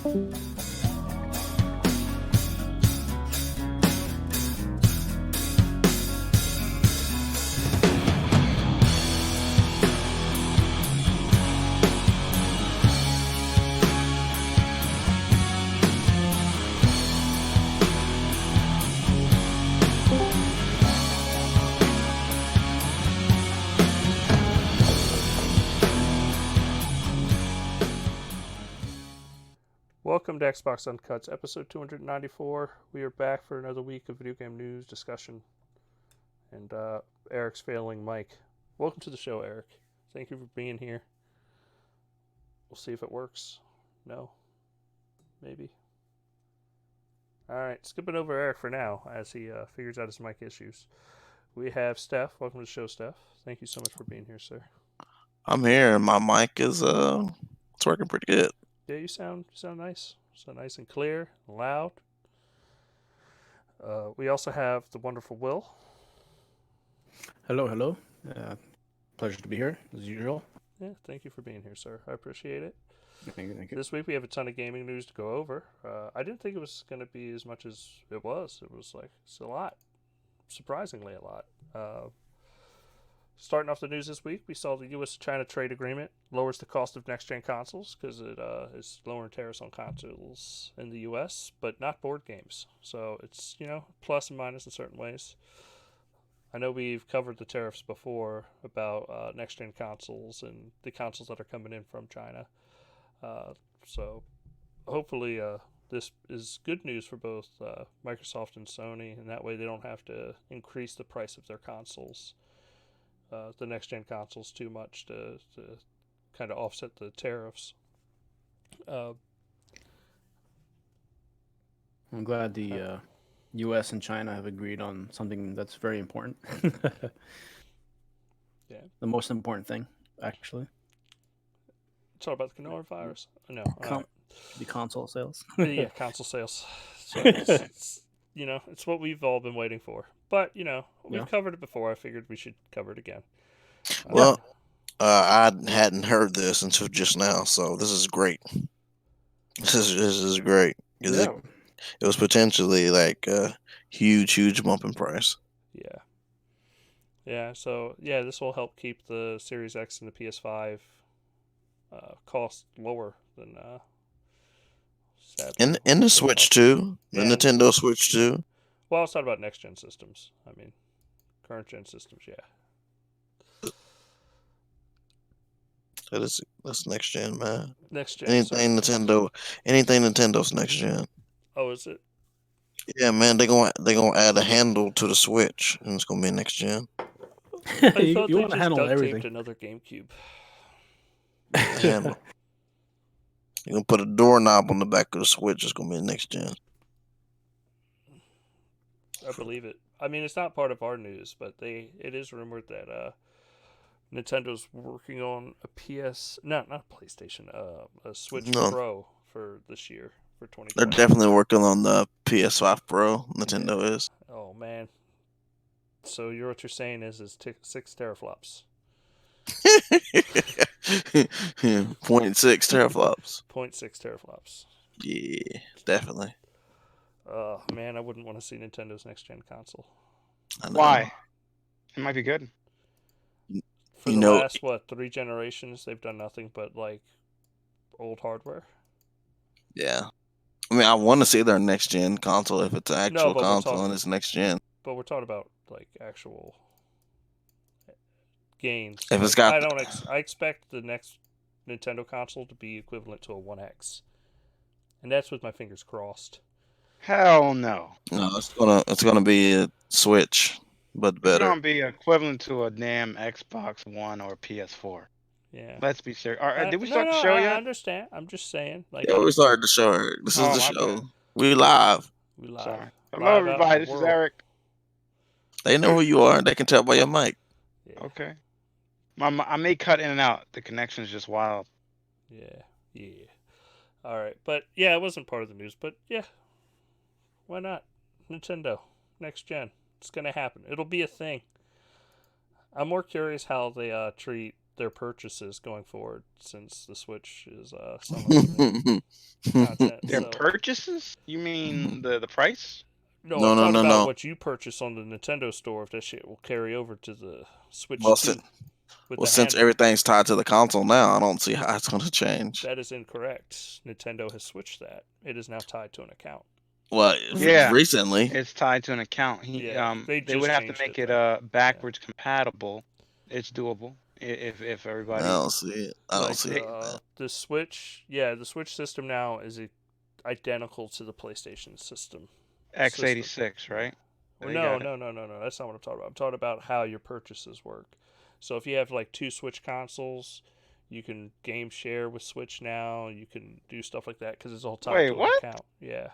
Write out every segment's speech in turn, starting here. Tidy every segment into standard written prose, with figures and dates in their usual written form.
Welcome to Xbox Uncuts, episode 294. We are back for another week of video game news discussion. And Eric's failing mic. Welcome to the show, Eric. Thank you for being here. We'll see if it works. No. Maybe. Alright, skipping over Eric for now as he figures out his mic issues. We have STEPH. Welcome to the show, STEPH. Thank you so much for being here, sir. I'm here, and my mic is it's working pretty good. Yeah, you sound nice. So nice and clear and loud. We also have the wonderful Will. Hello. Pleasure to be here, as usual. Yeah, thank you for being here, sir. I appreciate it. Thank you. This week we have a ton of gaming news to go over. I didn't think it was going to be as much as it was. It's a lot. Surprisingly a lot. Starting off the news this week, we saw the U.S.-China trade agreement lowers the cost of next-gen consoles because it is lowering tariffs on consoles in the U.S., but not board games. So it's, plus and minus in certain ways. I know we've covered the tariffs before about next-gen consoles and the consoles that are coming in from China. So hopefully this is good news for both Microsoft and Sony, and that way they don't have to increase the price of their consoles. The next-gen consoles too much to kind of offset the tariffs. I'm glad the U.S. and China have agreed on something that's very important. Yeah. The most important thing, actually. Talk about the coronavirus? No. The console sales. Yeah, console sales. So it's what we've all been waiting for. But, we've covered it before. I figured we should cover it again. Well, I hadn't heard this until just now, so this is great. This is great. Yeah. It was potentially like a huge bump in price. Yeah. Yeah, so, this will help keep the Series X and the PS5 cost lower than... and the Switch too. The Nintendo Switch too. Well, I was talking about next-gen systems. I mean, current-gen systems, yeah. That's next-gen, man. Next-gen. Anything Nintendo's next-gen. Oh, is it? Yeah, man, they're gonna add a handle to the Switch, and it's gonna be next-gen. I thought you they want to just handle duct taped everything. another GameCube. Handle. You're gonna put a doorknob on the back of the Switch. It's gonna be next-gen. I believe it. I mean, it's not part of our news, but it is rumored that Nintendo's working on a not PlayStation, a Switch Pro for this year, for 2020. They're definitely working on the PS5 Pro. Nintendo is. Oh man. So what you're saying is 6 teraflops. 0.6 teraflops. 0.6 teraflops. Yeah, definitely. Man, I wouldn't want to see Nintendo's next-gen console. Why? It might be good. For the last, 3 generations, they've done nothing but, old hardware. Yeah. I mean, I want to see their next-gen console if it's an actual console and it's next-gen. But we're talking about, actual games. If it's got... I expect the next Nintendo console to be equivalent to a 1X. And that's with my fingers crossed. Hell no. No, it's gonna be a Switch, but better. It's gonna be equivalent to a damn Xbox One or PS4. Yeah. Let's be serious. Did we start the show yet? I understand. I'm just saying. Yeah, we started the show. This is the show. Bad. We live. Sorry. Hello, everybody. This is Eric. They know who you are. They can tell by your mic. Yeah. Okay. I may cut in and out. The connection's just wild. Yeah. All right. But, it wasn't part of the news. But, why not? Nintendo. Next gen. It's going to happen. It'll be a thing. I'm more curious how they treat their purchases going forward, since the Switch is somewhat limited content. Their So purchases? You mean the price? no, No, I'm no, talking no, about no. what you purchase on the Nintendo store. If that shit will carry over to the Switch Well, 2 with the since handle. everything's tied to the console now, I don't see how it's going to change. That is incorrect. Nintendo has switched that. It is now tied to an account. Well, Yeah. recently. It's tied to an account. Yeah, they They would just have to changed make it, it though. backwards compatible. It's doable if I everybody don't see it. I don't Like see it. the Switch, the Switch system now is identical to the PlayStation system. x86, right? Well, They no, got it. no, no, no, no. That's not what I'm talking about. I'm talking about how your purchases work. So if you have like 2 Switch consoles, you can game share with Switch now. You can do stuff like that because it's all tied Wait, to an what? account. Yeah.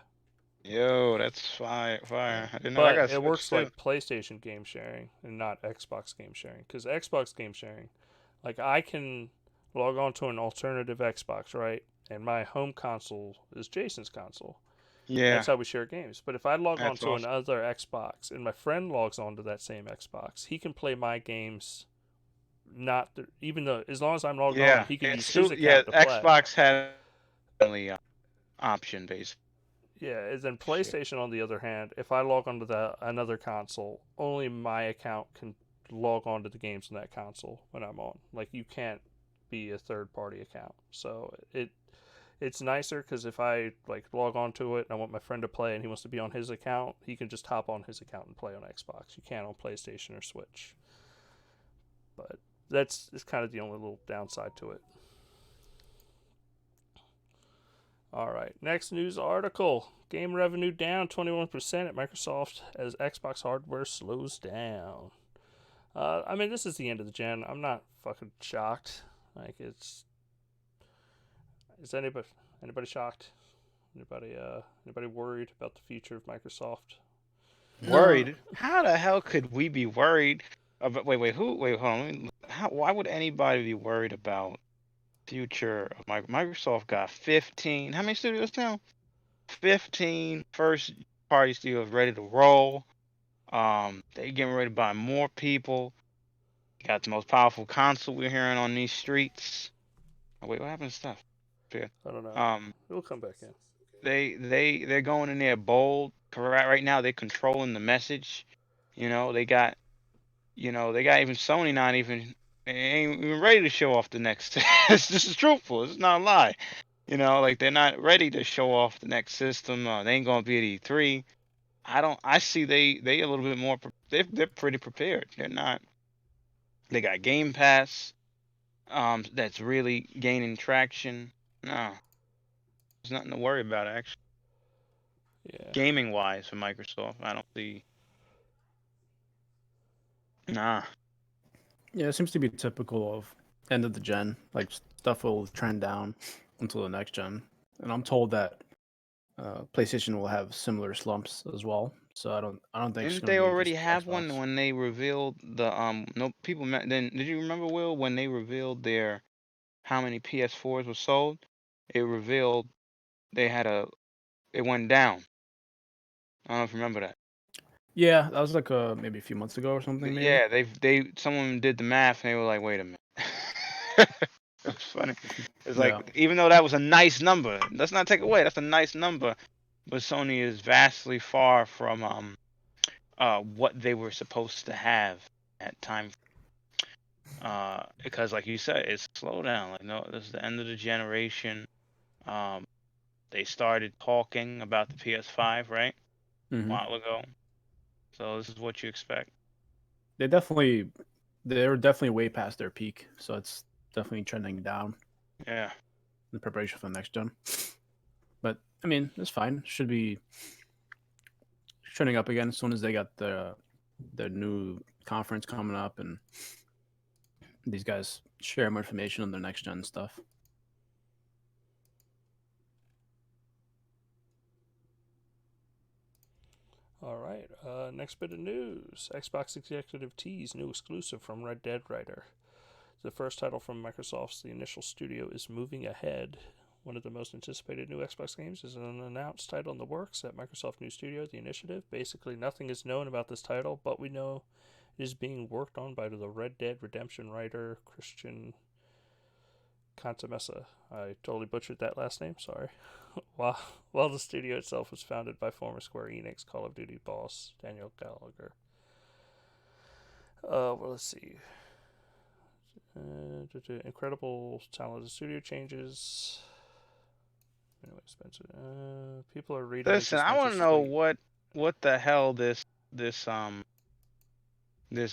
Yo, that's fire. Yeah. I didn't know I But got it Switch works too. like PlayStation game sharing and not Xbox game sharing. Because Xbox game sharing, like I can log on to an alternative Xbox, right? And my home console is Jason's console. And Yeah, that's how we share games. But if I log on that's to awesome. another Xbox and my friend logs on to that same Xbox, he can play my games. Even though as long as I'm logged on, Yeah, he can use it's his yeah. account to play. Xbox has only option based Yeah, and then shit. PlayStation, on the other hand, if I log onto another console, only my account can log on to the games on that console when I'm on. Like you can't be a third party account. So it's nicer because if I like log on to it and I want my friend to play and he wants to be on his account, he can just hop on his account and play on Xbox. You can't on PlayStation or Switch. But that's kind of the only little downside to it. All right, next news article. Game revenue down 21% at Microsoft as Xbox hardware slows down. I mean, this is the end of the gen. I'm not fucking shocked. Like, is anybody shocked? Anybody worried about the future of Microsoft? No, Worried? How the hell could we be worried about? Wait, who? Wait, hold on. Why would anybody be worried about future of Microsoft? Got 15. How many studios now? 15 first party studios ready to roll. They getting ready to buy more people. Got the most powerful console we're hearing on these streets. Oh, wait, what happened to stuff? Yeah. I don't know. Um, It'll come back in. they're going in there bold. Correct. Right now, they're controlling the message. They got even Sony not even they ain't even ready to show off the next. This is truthful. It's not a lie. Like they're not ready to show off the next system. They ain't gonna be at E3. I see they a little bit more. They're pretty prepared. They're not. They got Game Pass. That's really gaining traction. No, there's nothing to worry about actually. Yeah. Gaming wise for Microsoft, I don't see. Nah. yeah, it seems to be typical of end of the gen. Like stuff will trend down until the next gen, and I'm told that PlayStation will have similar slumps as well. So I don't think it's Didn't going they to be already just have one Xbox. when they revealed the no people then did you remember, Will, when they revealed their how many PS4s were sold? It revealed they had it went down. I don't know if you remember that. Yeah, that was like maybe a few months ago or something. Maybe. Yeah, someone did the math and they were like, wait a minute. It's funny. It's Yeah. like even though that was a nice number, let's not take away. That's a nice number, but Sony is vastly far from what they were supposed to have at time. Because like you said, it's slow down. Like no, this is the end of the generation. Um, they started talking about the PS5 right a hmm while ago, so this is what you expect. They're definitely way past their peak. So it's definitely trending down Yeah. in preparation for the next gen. But I mean, it's fine. Should be trending up again as soon as they got the new conference coming up and these guys share more information on their next gen stuff. All right. Next bit of news: Xbox executive tease new exclusive from Red Dead Writer. The first title from Microsoft's The Initial Studio is moving ahead. One of the most anticipated new Xbox games is an announced title in the works at Microsoft New Studio, The Initiative. Basically, nothing is known about this title, but we know It is being worked on by the Red Dead Redemption writer Christian Cantamessa. I totally butchered that last name, sorry. While the studio itself was founded by former Square Enix Call of Duty boss Daniel Gallagher. Well, let's see. Incredible talented studio changes. Anyway, Spencer. People are reading Listen, I want to know what the hell this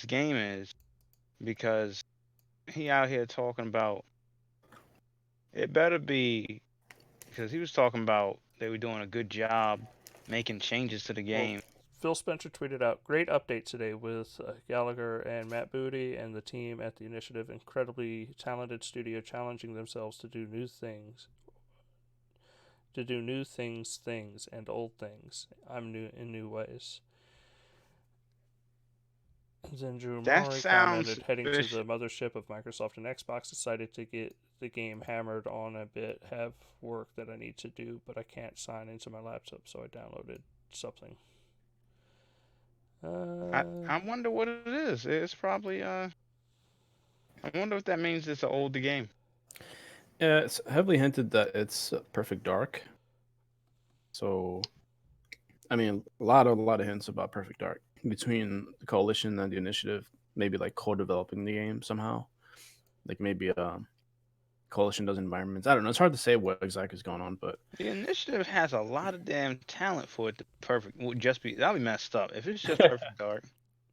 game is, because he out here talking about it better be, because he was talking about they were doing a good job making changes to the game. Well, Phil Spencer tweeted out, "Great update today with Gallagher and Matt Booty and the team at the initiative. Incredibly talented studio challenging themselves to do new things. Things and old things. I'm new in new ways." Then Drew That Murray sounds commented, "Heading to suspicious. the mothership of Microsoft and Xbox, decided to get the game hammered on a bit, have work that I need to do, but I can't sign into my laptop, so I downloaded something." I wonder what it is. It's probably I wonder if that means it's an older game. Yeah, it's heavily hinted that it's Perfect Dark. So, I mean, a lot of hints about Perfect Dark between the Coalition and the Initiative. Maybe like co-developing the game somehow. Like maybe Coalition does environments. I don't know. It's hard to say what exactly is going on, but The initiative has a lot of damn talent for it to that'll be messed up. If it's just Perfect Dark,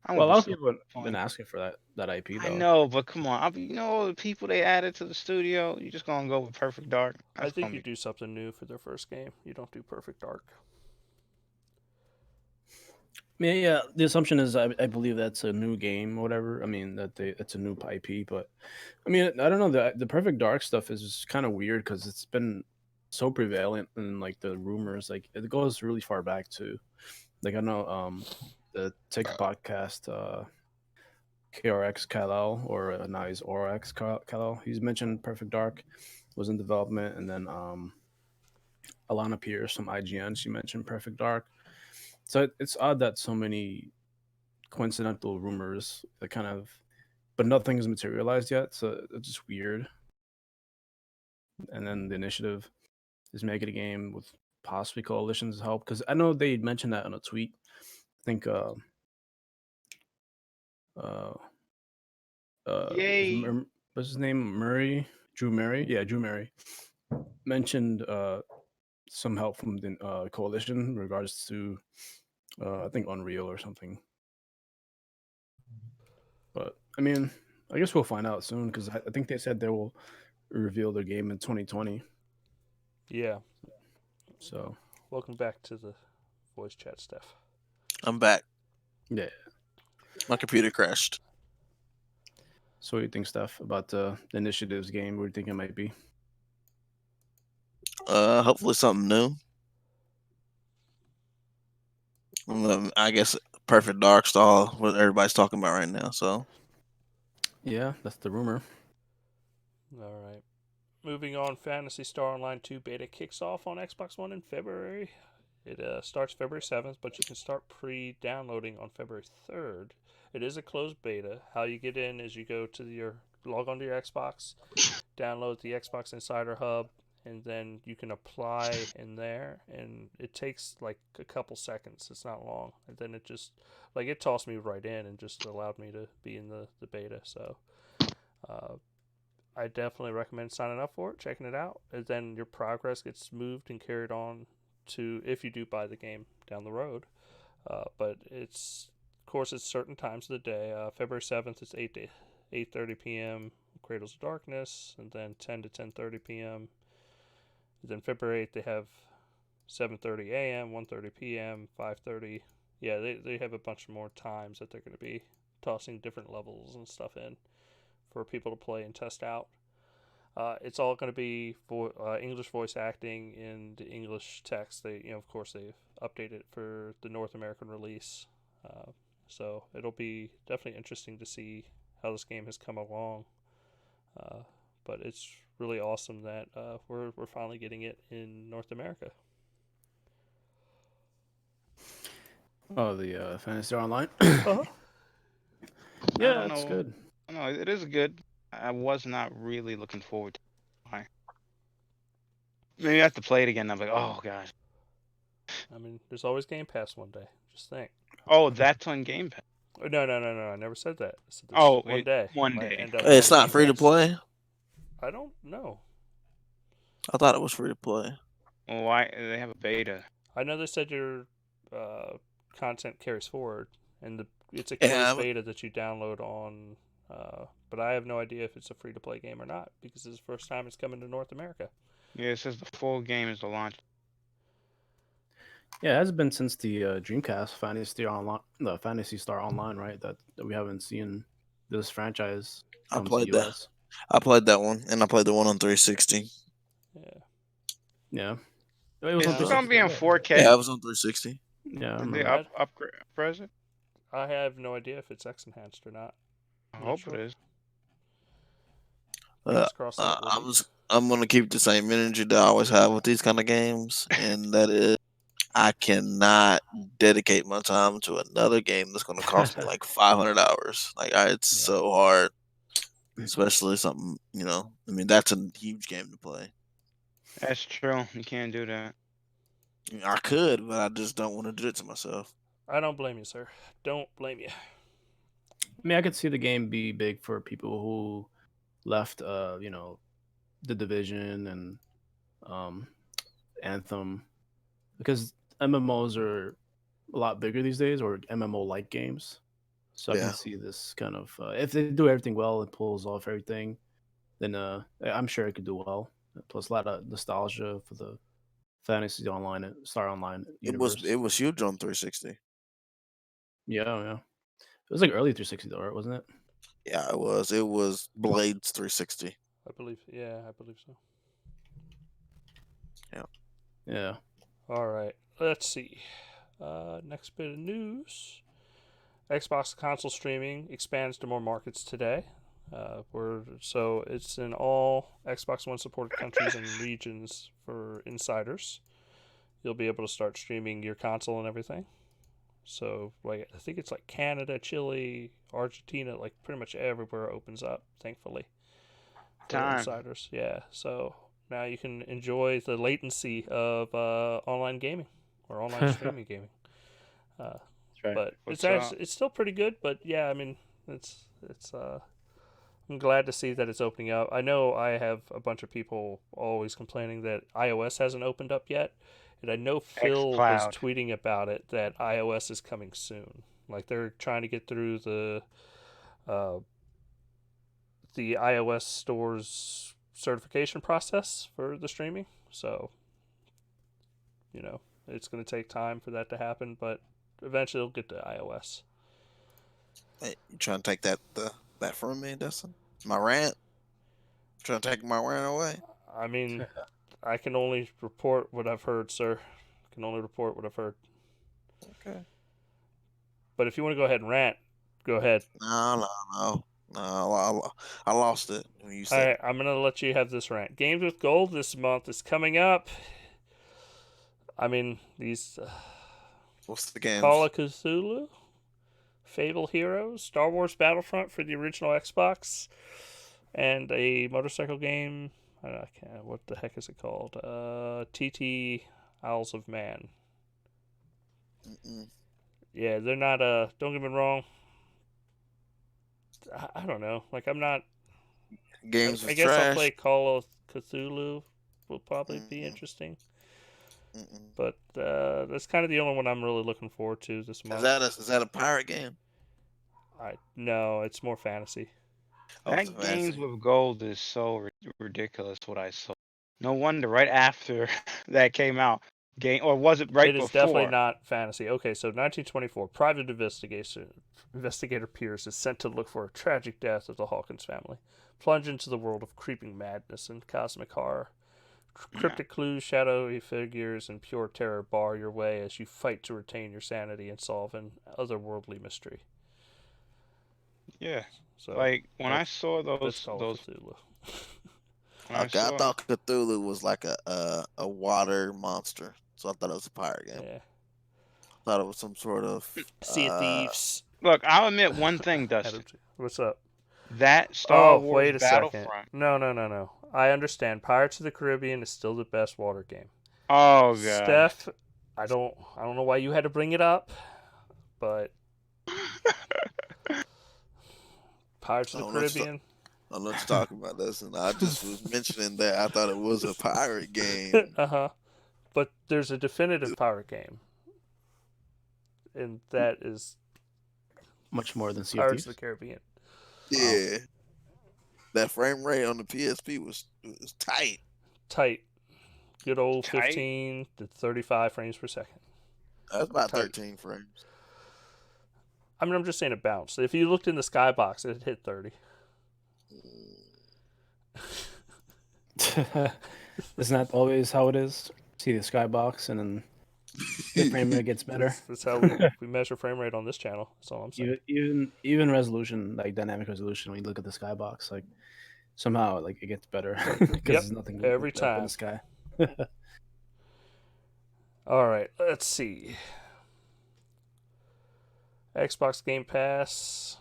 I won't well, a be lot of so people have been fun. asking for that IP I though. know, but come on, the people they added to the studio, you just gonna go with Perfect Dark? I That's think gonna you be do something new for their first game. You don't do Perfect Dark. Yeah, the assumption is I believe that's a new game or whatever. I mean that it's a new IP, but I mean I don't know, the Perfect Dark stuff is kind of weird because it's been so prevalent in like the rumors. Like it goes really far back to, like, I know the Take podcast KRX Kal-El, or now he's ORX Kal-El. He's mentioned Perfect Dark was in development, and then Alana Pierce from IGN, she mentioned Perfect Dark. So it's odd that so many coincidental rumors that kind of, but nothing's materialized yet. So it's just weird. And then the Initiative is making a game with possibly Coalition's help, because I know they mentioned that on a tweet. I think uh yay. what's his name, Drew Murray mentioned some help from the Coalition in regards to I think Unreal or something. But I mean, I guess we'll find out soon, because I think they said they will reveal their game in 2020. Yeah. So Welcome back to the voice chat, Steph. I'm back. yeah. My computer crashed. So what do you think, Steph, about the Initiatives game? What do you think it might be? Hopefully something new. I guess Perfect Dark Stall, what everybody's talking about right now. So Yeah, that's the rumor. All right. Moving on, Phantasy Star Online 2 beta kicks off on Xbox One in February. It starts February 7th, but you can start pre-downloading on February 3rd. It is a closed beta. How you get in is you go to log onto your Xbox, download the Xbox Insider Hub, and then you can apply in there, and it takes like a couple seconds. It's not long. And then it tossed me right in and just allowed me to be in the beta. So I definitely recommend signing up for it, checking it out, and then your progress gets moved and carried on to, if you do buy the game down the road. But it's, of course, it's certain times of the day. February 7th, it's 8:30 p.m. Cradles of Darkness, and then 10 to 10:30 p.m. And then February 8th, they have 7:30 a.m., 1:30 p.m., 5:30. Yeah, they have a bunch more times that they're going to be tossing different levels and stuff in for people to play and test out. It's all going to be for English voice acting and English text. Of course, they've updated for the North American release, so it'll be definitely interesting to see how this game has come along. But it's really awesome that we're finally getting it in North America. Oh, the Phantasy Star Online. Uh-huh. I Yeah, don't it's know. good. No, it is good. I was not really looking forward to it. Why? Maybe I have to play it again. I'm like, oh gosh. I mean, there's always Game Pass one day. Just think. Oh, that's on Game Pass. Oh, no. I never said that. I said this Oh, one day. one Might day. end up It's on not Game free to Pass. play. I don't know. I thought it was free to play. Well, why they have a beta? I know they said your content carries forward, and it's a Yeah, closed beta that you download on. But I have no idea if it's a free to play game or not because it's the first time it's coming to North America. Yeah, it says the full game is the launch. Yeah, it has been since the Dreamcast Fantasy Star Online, right? That we haven't seen this franchise I come to played that. US. I played that one, and I played the one on 360. Yeah. Yeah, it was Is on it Yeah. gonna 360. be in Yeah, 4K? Yeah, I was on 360. yeah, I Did remember they that. upgrade present? I have no idea if it's X enhanced or not. I Not hope sure. it is. Fingers crossed that it will I be. was. I'm gonna keep the same energy that I always have with these kind of games, and that is, I cannot dedicate my time to another game that's gonna cost me like $500. Like, it's Yeah. so hard, especially something. I mean, that's a huge game to play. That's true. You can't do that. I could, but I just don't want to do it to myself. I don't blame you, sir. Don't blame you. I mean, I could see the game be big for people who left, the Division and Anthem, because MMOs are a lot bigger these days, or MMO-like games. So I Yeah. can see this kind of if they do everything well and pulls off everything, then I'm sure it could do well. Plus, a lot of nostalgia for the Fantasy Online, Star Online universe. It was huge on 360. Yeah. It was like early 360 though, right? Wasn't it? Yeah, it was. It was Blades 360. I believe. Yeah, I believe so. Yeah. All right. Let's see. Next bit of news. Xbox console streaming expands to more markets today. So it's in all Xbox One supported countries and regions for insiders. You'll be able to start streaming your console and everything. So like I think it's like Canada, Chile, Argentina, like pretty much everywhere opens up, thankfully. For Time. insiders. Yeah. So now you can enjoy the latency of online gaming or online streaming gaming. That's right. But What's it's still pretty good. But yeah, I mean, it's I'm glad to see that it's opening up. I know I have a bunch of people always complaining that iOS hasn't opened up yet, and I know Phil was xCloud. tweeting about it that iOS is coming soon. Like they're trying to get through the iOS store's certification process for the streaming. So, it's going to take time for that to happen, but eventually it'll get to iOS. Hey, you trying to take that from me, Dustin? My rant? Trying to take my rant away? I mean, I can only report what I've heard, sir. I can only report what I've heard. Okay. But if you want to go ahead and rant, go ahead. No. I lost it when you All said. right, I'm going to let you have this rant. Games with Gold this month is coming up. I mean, these What's the games? Call of Cthulhu, Fable Heroes, Star Wars Battlefront for the original Xbox, and a motorcycle game. I can't. What the heck is it called? TT Isles of Man. Mm-mm. Yeah, they're not. Don't get me wrong. I don't know. Like I'm not. Games I was guess I'll trash. play Call of Cthulhu. Will probably be interesting. Mm-mm. But that's kind of the only one I'm really looking forward to this month. Is that a pirate game? No, it's more fantasy. Oh, it's a That Games fantasy. with Gold is so ridiculous. What I saw. No wonder. Right after that came out, or was it right It is before? definitely not fantasy. Okay, so 1924, private investigator Pierce is sent to look for a tragic death of the Hawkins family. Plunge into the world of creeping madness and cosmic horror. Cryptic clues, shadowy figures, and pure terror bar your way as you fight to retain your sanity and solve an otherworldly mystery. Yeah. So, Like when I that's- saw that's those Call of Cthulhu. when I Okay, I saw thought Cthulhu was like a water monster, so I thought it was a pirate game. Yeah. I thought it was some sort of Sea of Thieves. Look, I'll admit one thing, Dustin. What's up? That Star Oh, Wars wait a second. Battlefront. No. I understand. Pirates of the Caribbean is still the best water game. Oh god. Steph, I don't know why you had to bring it up, but Pirates of the Caribbean. I'm not talking about this, and I just was mentioning that I thought it was a pirate game. But there's a definitive pirate game, and that is Much more than Sea of Pirates Thieves. of the Caribbean. Yeah, that frame rate on the PSP was tight. Tight. Good old Tight? 15 to 35 frames per second. That's about Tight. 13 frames. I mean, I'm just saying it bounced. If you looked in the skybox, it hit 30. Isn't that always how it is? See the skybox, and then the frame rate gets better. That's how we measure frame rate on this channel. That's all I'm saying. Even resolution, like dynamic resolution, when you look at the skybox, like somehow like it gets better because Yep, there's nothing every up in time. the sky. All right, let's see. Xbox Game Pass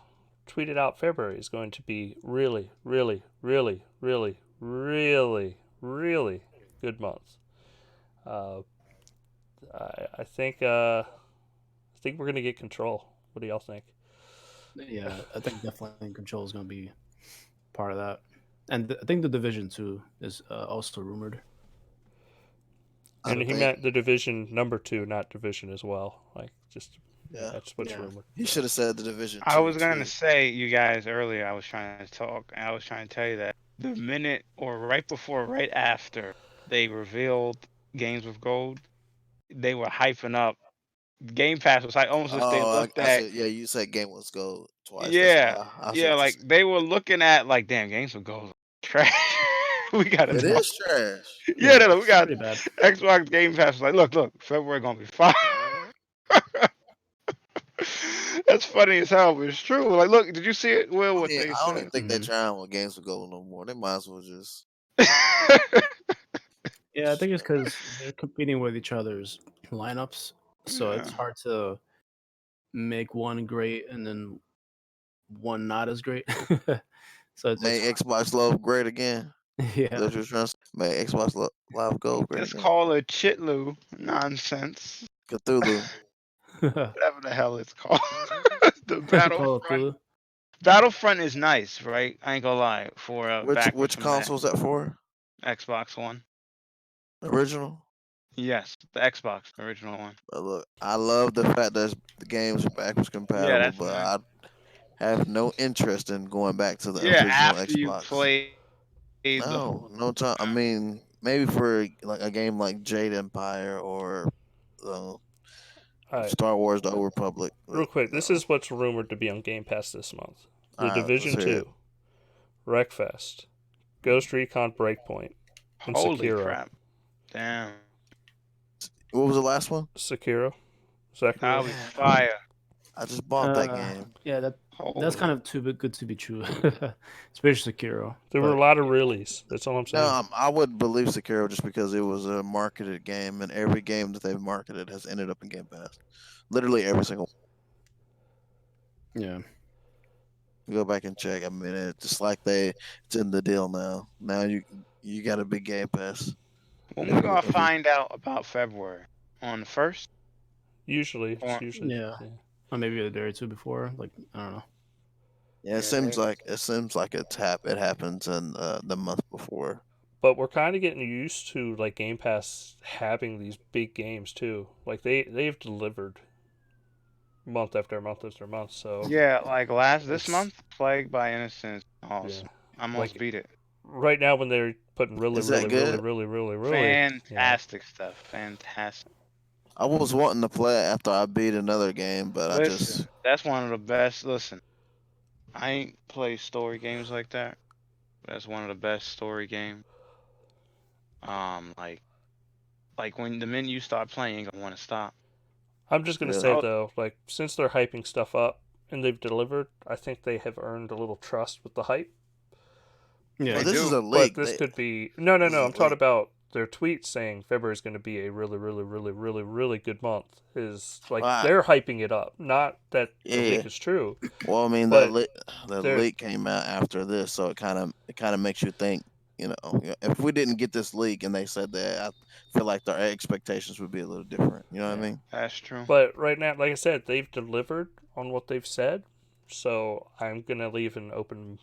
tweeted out February is going to be really, really, really, really, really, really good month. I think we're gonna get Control. What do y'all think? Yeah, I think definitely Control is going to be part of that, and I think the Division 2 is also rumored. And he meant the Division number 2, not Division as well. Like just that's what's rumored. He should have said the Division 2. I was gonna say, you guys earlier. I was trying to talk. I was trying to tell you that the minute or right before, right after they revealed Games with Gold, they were hyping up. Game Pass was like almost as they looked I at. said, yeah, you said Game was Gold twice. Yeah, That's why I yeah, said like they were looking at like, damn, Games with Gold trash. We gotta it know. is trash. Yeah, no, we it's got pretty bad. Xbox Game Pass was like, look, February gonna be fine. That's funny as hell, but it's true. Like, look, did you see it, Will? What they I don't even said? think they're trying with Games with Gold no more. They might as well just. Yeah, I think it's because they're competing with each other's lineups, so it's hard to make one great and then one not as great. So it's Make Xbox Love great again. yeah. That's what you're trying to say? Make Xbox Live Gold great It's again. called a Chitlu nonsense. Cthulhu. Whatever the hell it's called. The Call of Battlefront. Cthulhu. Battlefront is nice, right? I ain't gonna lie. For Which console is that for? Xbox One. Original? Yes, the Xbox original one. But look, I love the fact that the games are backwards compatible, that's but nice. I have no interest in going back to the Yeah, original after Xbox. you play No time. I mean, maybe for like a game like Jade Empire or Right. Star Wars: The Old Republic. Real quick, this is what's rumored to be on Game Pass this month: The Alright, Division let's hear 2, Wreckfest, Ghost Recon Breakpoint, and Holy Sekiro. crap. Damn. What was the last one? Sekiro. That was fire. I just bought that game. Yeah, that's Holy. kind of too good to be true. Especially Sekiro. There were a lot of realies. That's all I'm saying. No, I would believe Sekiro just because it was a marketed game, and every game that they've marketed has ended up in Game Pass. Literally every single. Yeah. You go back and check. I mean, it's just like it's in the deal now. Now you got a big Game Pass. When we gonna find out about February? On the 1st? Usually. Yeah. Or maybe a day or two before. Like, I don't know. Yeah, it seems like it happens in the month before. But we're kind of getting used to like Game Pass having these big games too. Like they've delivered month after month after month. So yeah, like this month, Plagued by Innocence. Awesome. I almost beat it. Right now, when they're putting really fantastic stuff. Fantastic. I was wanting to play it after I beat another game, but that's one of the best. Listen, I ain't played story games like that. That's one of the best story games. Like when the minute you start playing, you're gonna want to stop. I'm just gonna say though, like since they're hyping stuff up and they've delivered, I think they have earned a little trust with the hype. Yeah, this is a leak. But this could be no. I'm talking about their tweet saying February is going to be a really, really, really, really, really good month is like Wow. they're hyping it up. Not that the Yeah. leak is true. Well, I mean, But the they're- leak came out after this, so it kind of makes you think. If we didn't get this leak and they said that, I feel like their expectations would be a little different. You know what I mean? That's true. But right now, like I said, they've delivered on what they've said. So I'm gonna leave an open,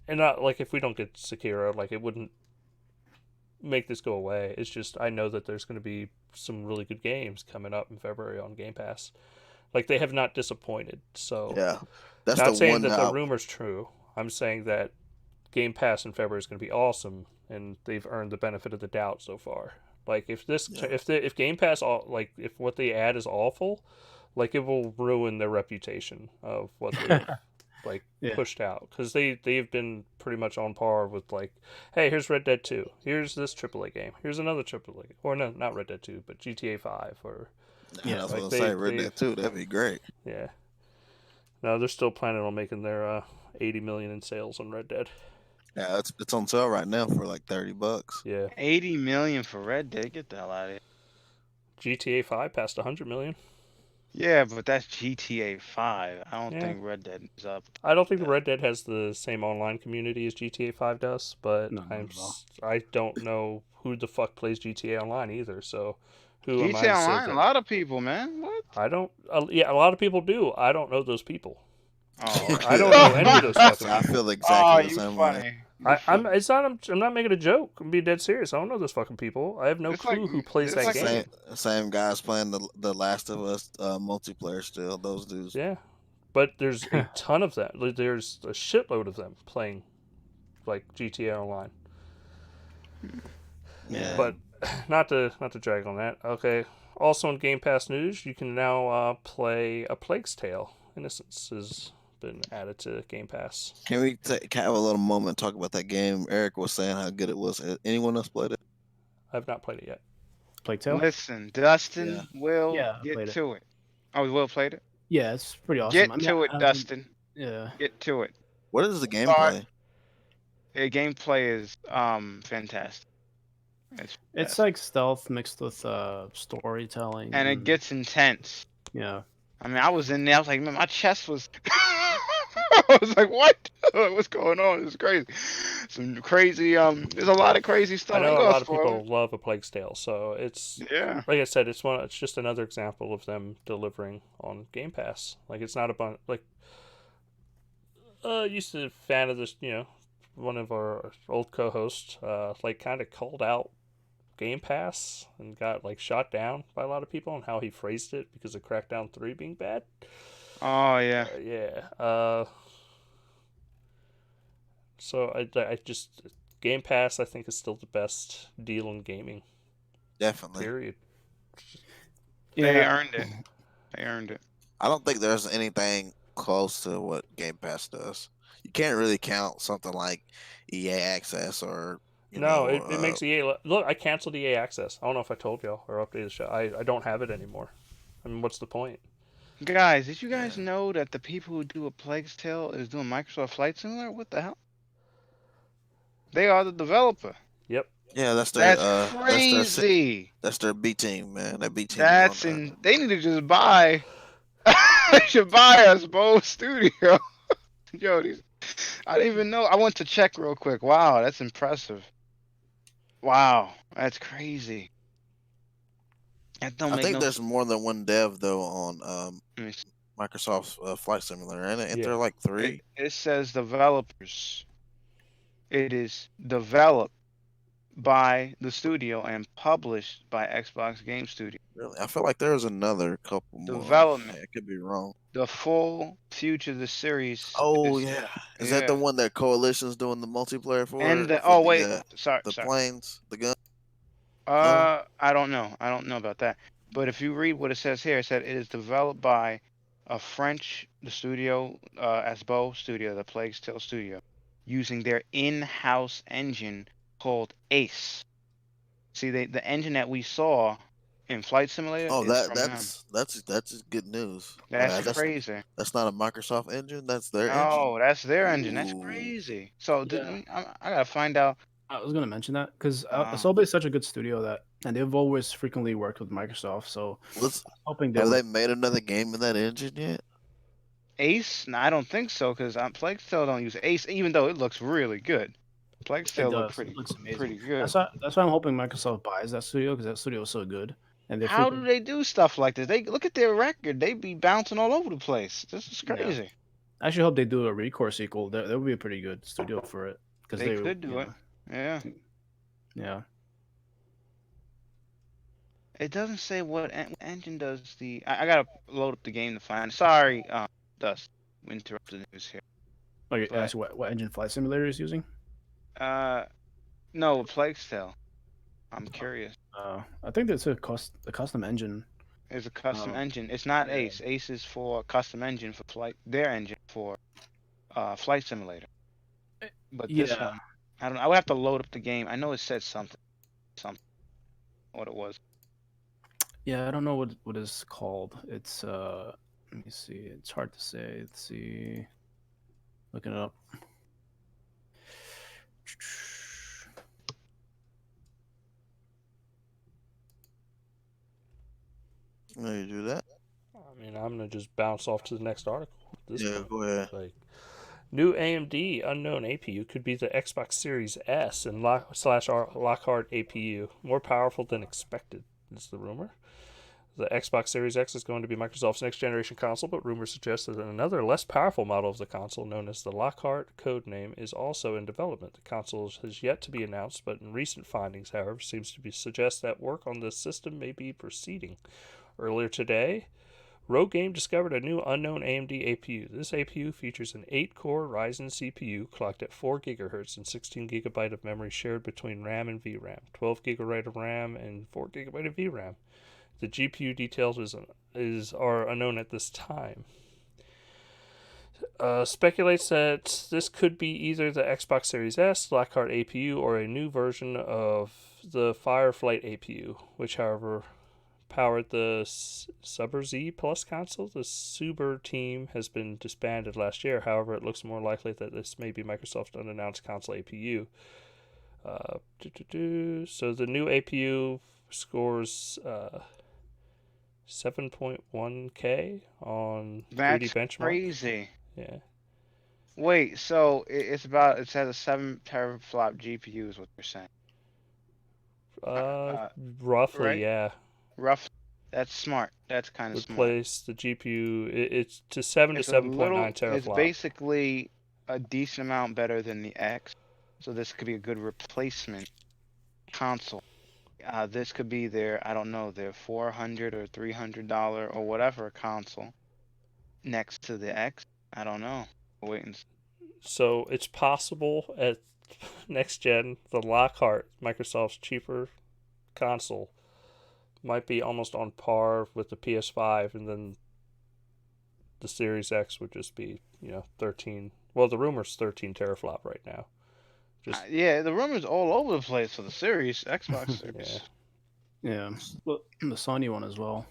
and not like if we don't get Sekiro, like it wouldn't make this go away. It's just I know that there's gonna be some really good games coming up in February on Game Pass. Like they have not disappointed. So Yeah, that's not the saying one. that the rumor's true. I'm saying that Game Pass in February is going to be awesome, and they've earned the benefit of the doubt so far. Like if Game Pass if what they add is awful, like it will ruin their reputation of what they pushed out, because they've been pretty much on par with like, hey, here's Red Dead 2, here's this AAA game, here's another AAA, or no, not Red Dead 2, but GTA 5, or I was gonna say Red Dead 2. That'd be great. Yeah. No, they're still planning on making their 80 million in sales on Red Dead. Yeah, it's on sale right now for like $30. Yeah. 80 million for Red Dead. Get the hell out of here. GTA 5 passed 100 million. Yeah, but that's GTA 5. I don't think Red Dead is up. I don't think the Red Dead has the same online community as GTA 5 does, but I don't know who the fuck plays GTA Online either, so who am I to GTA say Online, that? a lot of people, man. What? I don't. Yeah, a lot of people do. I don't know those people. Oh, I don't know any of those fucking I people. feel exactly the you same funny. way. I'm not making a joke. I'm being dead serious. I don't know those fucking people. I have no It's clue like- who plays it's that like game. Same guys playing the Last of Us multiplayer still. Those dudes. Yeah, but there's a ton of them. There's a shitload of them playing like GTA Online. Yeah. But not to drag on that. Okay. Also in Game Pass news, you can now play A Plague's Tale. Innocence has been added to Game Pass. Can we have a little moment and talk about that game? Eric was saying how good it was. Has anyone else played it? I've not played it yet. Plague Tale? Listen, Dustin, Yeah. Will, Yeah, I get played it. to it. Oh, Will played it? Yeah, it's pretty awesome. Get I mean, to it, I- Dustin. Yeah. Get to it. What is the gameplay? The gameplay is fantastic. It's like stealth mixed with storytelling. And it gets intense. Yeah. I mean, I was in there. I was like, man, my chest was. I was like, what? What's going on? It's crazy. Some crazy. There's a lot of crazy stuff. I know Ain't a gonna lot of spoil people it. love A Plague's Tale, so it's Yeah. like I said, it's just another example of them delivering on Game Pass. Like it's not a bunch like used to fan of this, one of our old co-hosts like kind of called out Game Pass and got like shot down by a lot of people on how he phrased it because of Crackdown 3 being bad. Oh yeah. So I just Game Pass I think is still the best deal in gaming. Definitely. Period. They earned it. They earned it. I don't think there's anything close to what Game Pass does. You can't really count something like EA Access or it makes EA look. I canceled EA Access. I don't know if I told y'all or updated the show. I don't have it anymore. I mean, what's the point? Guys, did you guys know that the people who do A Plague's Tale is doing Microsoft Flight Simulator? What the hell? They are the developer. Yep. Yeah, that's their That's crazy. That's their B team, man. That B team. That's they need to just buy. They should buy us both studio. Yo, I didn't even know. I went to check real quick. Wow, that's impressive. Wow, that's crazy. That don't I make think no there's more than one dev though on Microsoft's Flight Simulator, ain't there like 3? It says developers. It is developed by the studio and published by Xbox Game Studio. Really? I feel like there's another couple more. Development. I could be wrong. The full future of the series. Oh yeah, is that the one that Coalition's doing the multiplayer for? And the planes, the gun. I don't know. I don't know about that. But if you read what it says here, it said it is developed by the studio, Asbo Studio, the Plague's Tale Studio, using their in-house engine called Ace. See, the engine that we saw in Flight Simulator. Oh, is that's good news. That's crazy. That's not a Microsoft engine. That's their engine. Oh, that's their engine. That's Ooh. crazy. So I gotta find out I was gonna mention that because Uh, Asobi is such a good studio and they've always frequently worked with Microsoft. So Let's, I'm hoping they have would. they made another game in that engine yet? Ace? No, I don't think so because Plague Tale don't use Ace, even though it looks really good. Plague It Tale look does. It looks amazing. pretty good. That's why I'm hoping Microsoft buys that studio because that studio is so good. And they How do frequently, they do stuff like this? They look at their record; they be bouncing all over the place. This is yeah. crazy. I actually hope they do a Recore sequel. That would be a pretty good studio for it because They they, could do it. Yeah. yeah. It doesn't say what engine does the. I gotta load up the game to find. Sorry, Dust. We interrupted the news here. Oh, you But asked what engine Flight Simulator is using? no, Plague Tale. I'm curious. I think that's a custom engine. It's a custom Um, engine. It's not yeah. Ace. Ace is for custom engine for flight. Their engine for Flight Simulator. But this Yeah. one, I don't know. I would have to load up the game. I know it said something, what it was. Yeah, I don't know what it's called. It's let me see. It's hard to say. Let's see. Looking it up. No, you do that. I mean, I'm gonna just bounce off to the next article. At this Yeah, point. go ahead. Like, new AMD unknown APU could be the Xbox Series S and Lockhart APU, more powerful than expected. Is the rumor. The Xbox Series X is going to be Microsoft's next generation console, but rumors suggest that another less powerful model of the console, known as the Lockhart codename, is also in development. The console has yet to be announced, but in recent findings, however, seems to suggest that work on the system may be proceeding. Earlier today, Rogue Game discovered a new unknown AMD APU. This APU features an 8-core Ryzen CPU clocked at 4 GHz and 16 GB of memory shared between RAM and VRAM, 12 GB of RAM and 4 GB of VRAM. The GPU details are unknown at this time. Speculates that this could be either the Xbox Series S, Lockhart APU, or a new version of the Fireflight APU, which, however, powered the Super Z Plus console. The Super team has been disbanded last year. However, it looks more likely that this may be Microsoft's unannounced console APU. So the new APU scores 7.1K on 3D That's benchmark. crazy. Yeah. Wait, so it has a 7 teraflop GPU is what you're saying? Roughly, right? yeah. Rough. That's smart. That's kind of Would smart. place the GPU. It's to 7 to 7.9 teraflop. It's basically a decent amount better than the X, so this could be a good replacement console. This could be their, I don't know, their $400 or $300 or whatever console next to the X. I don't know. Wait and see. So it's possible at next gen, the Lockhart, Microsoft's cheaper console, might be almost on par with the PS5, and then the Series X would just be, 13. Well, the rumor's 13 teraflop right now. Yeah, the rumors all over the place for the Series, Xbox Series. Yeah. Well, the Sony one as well.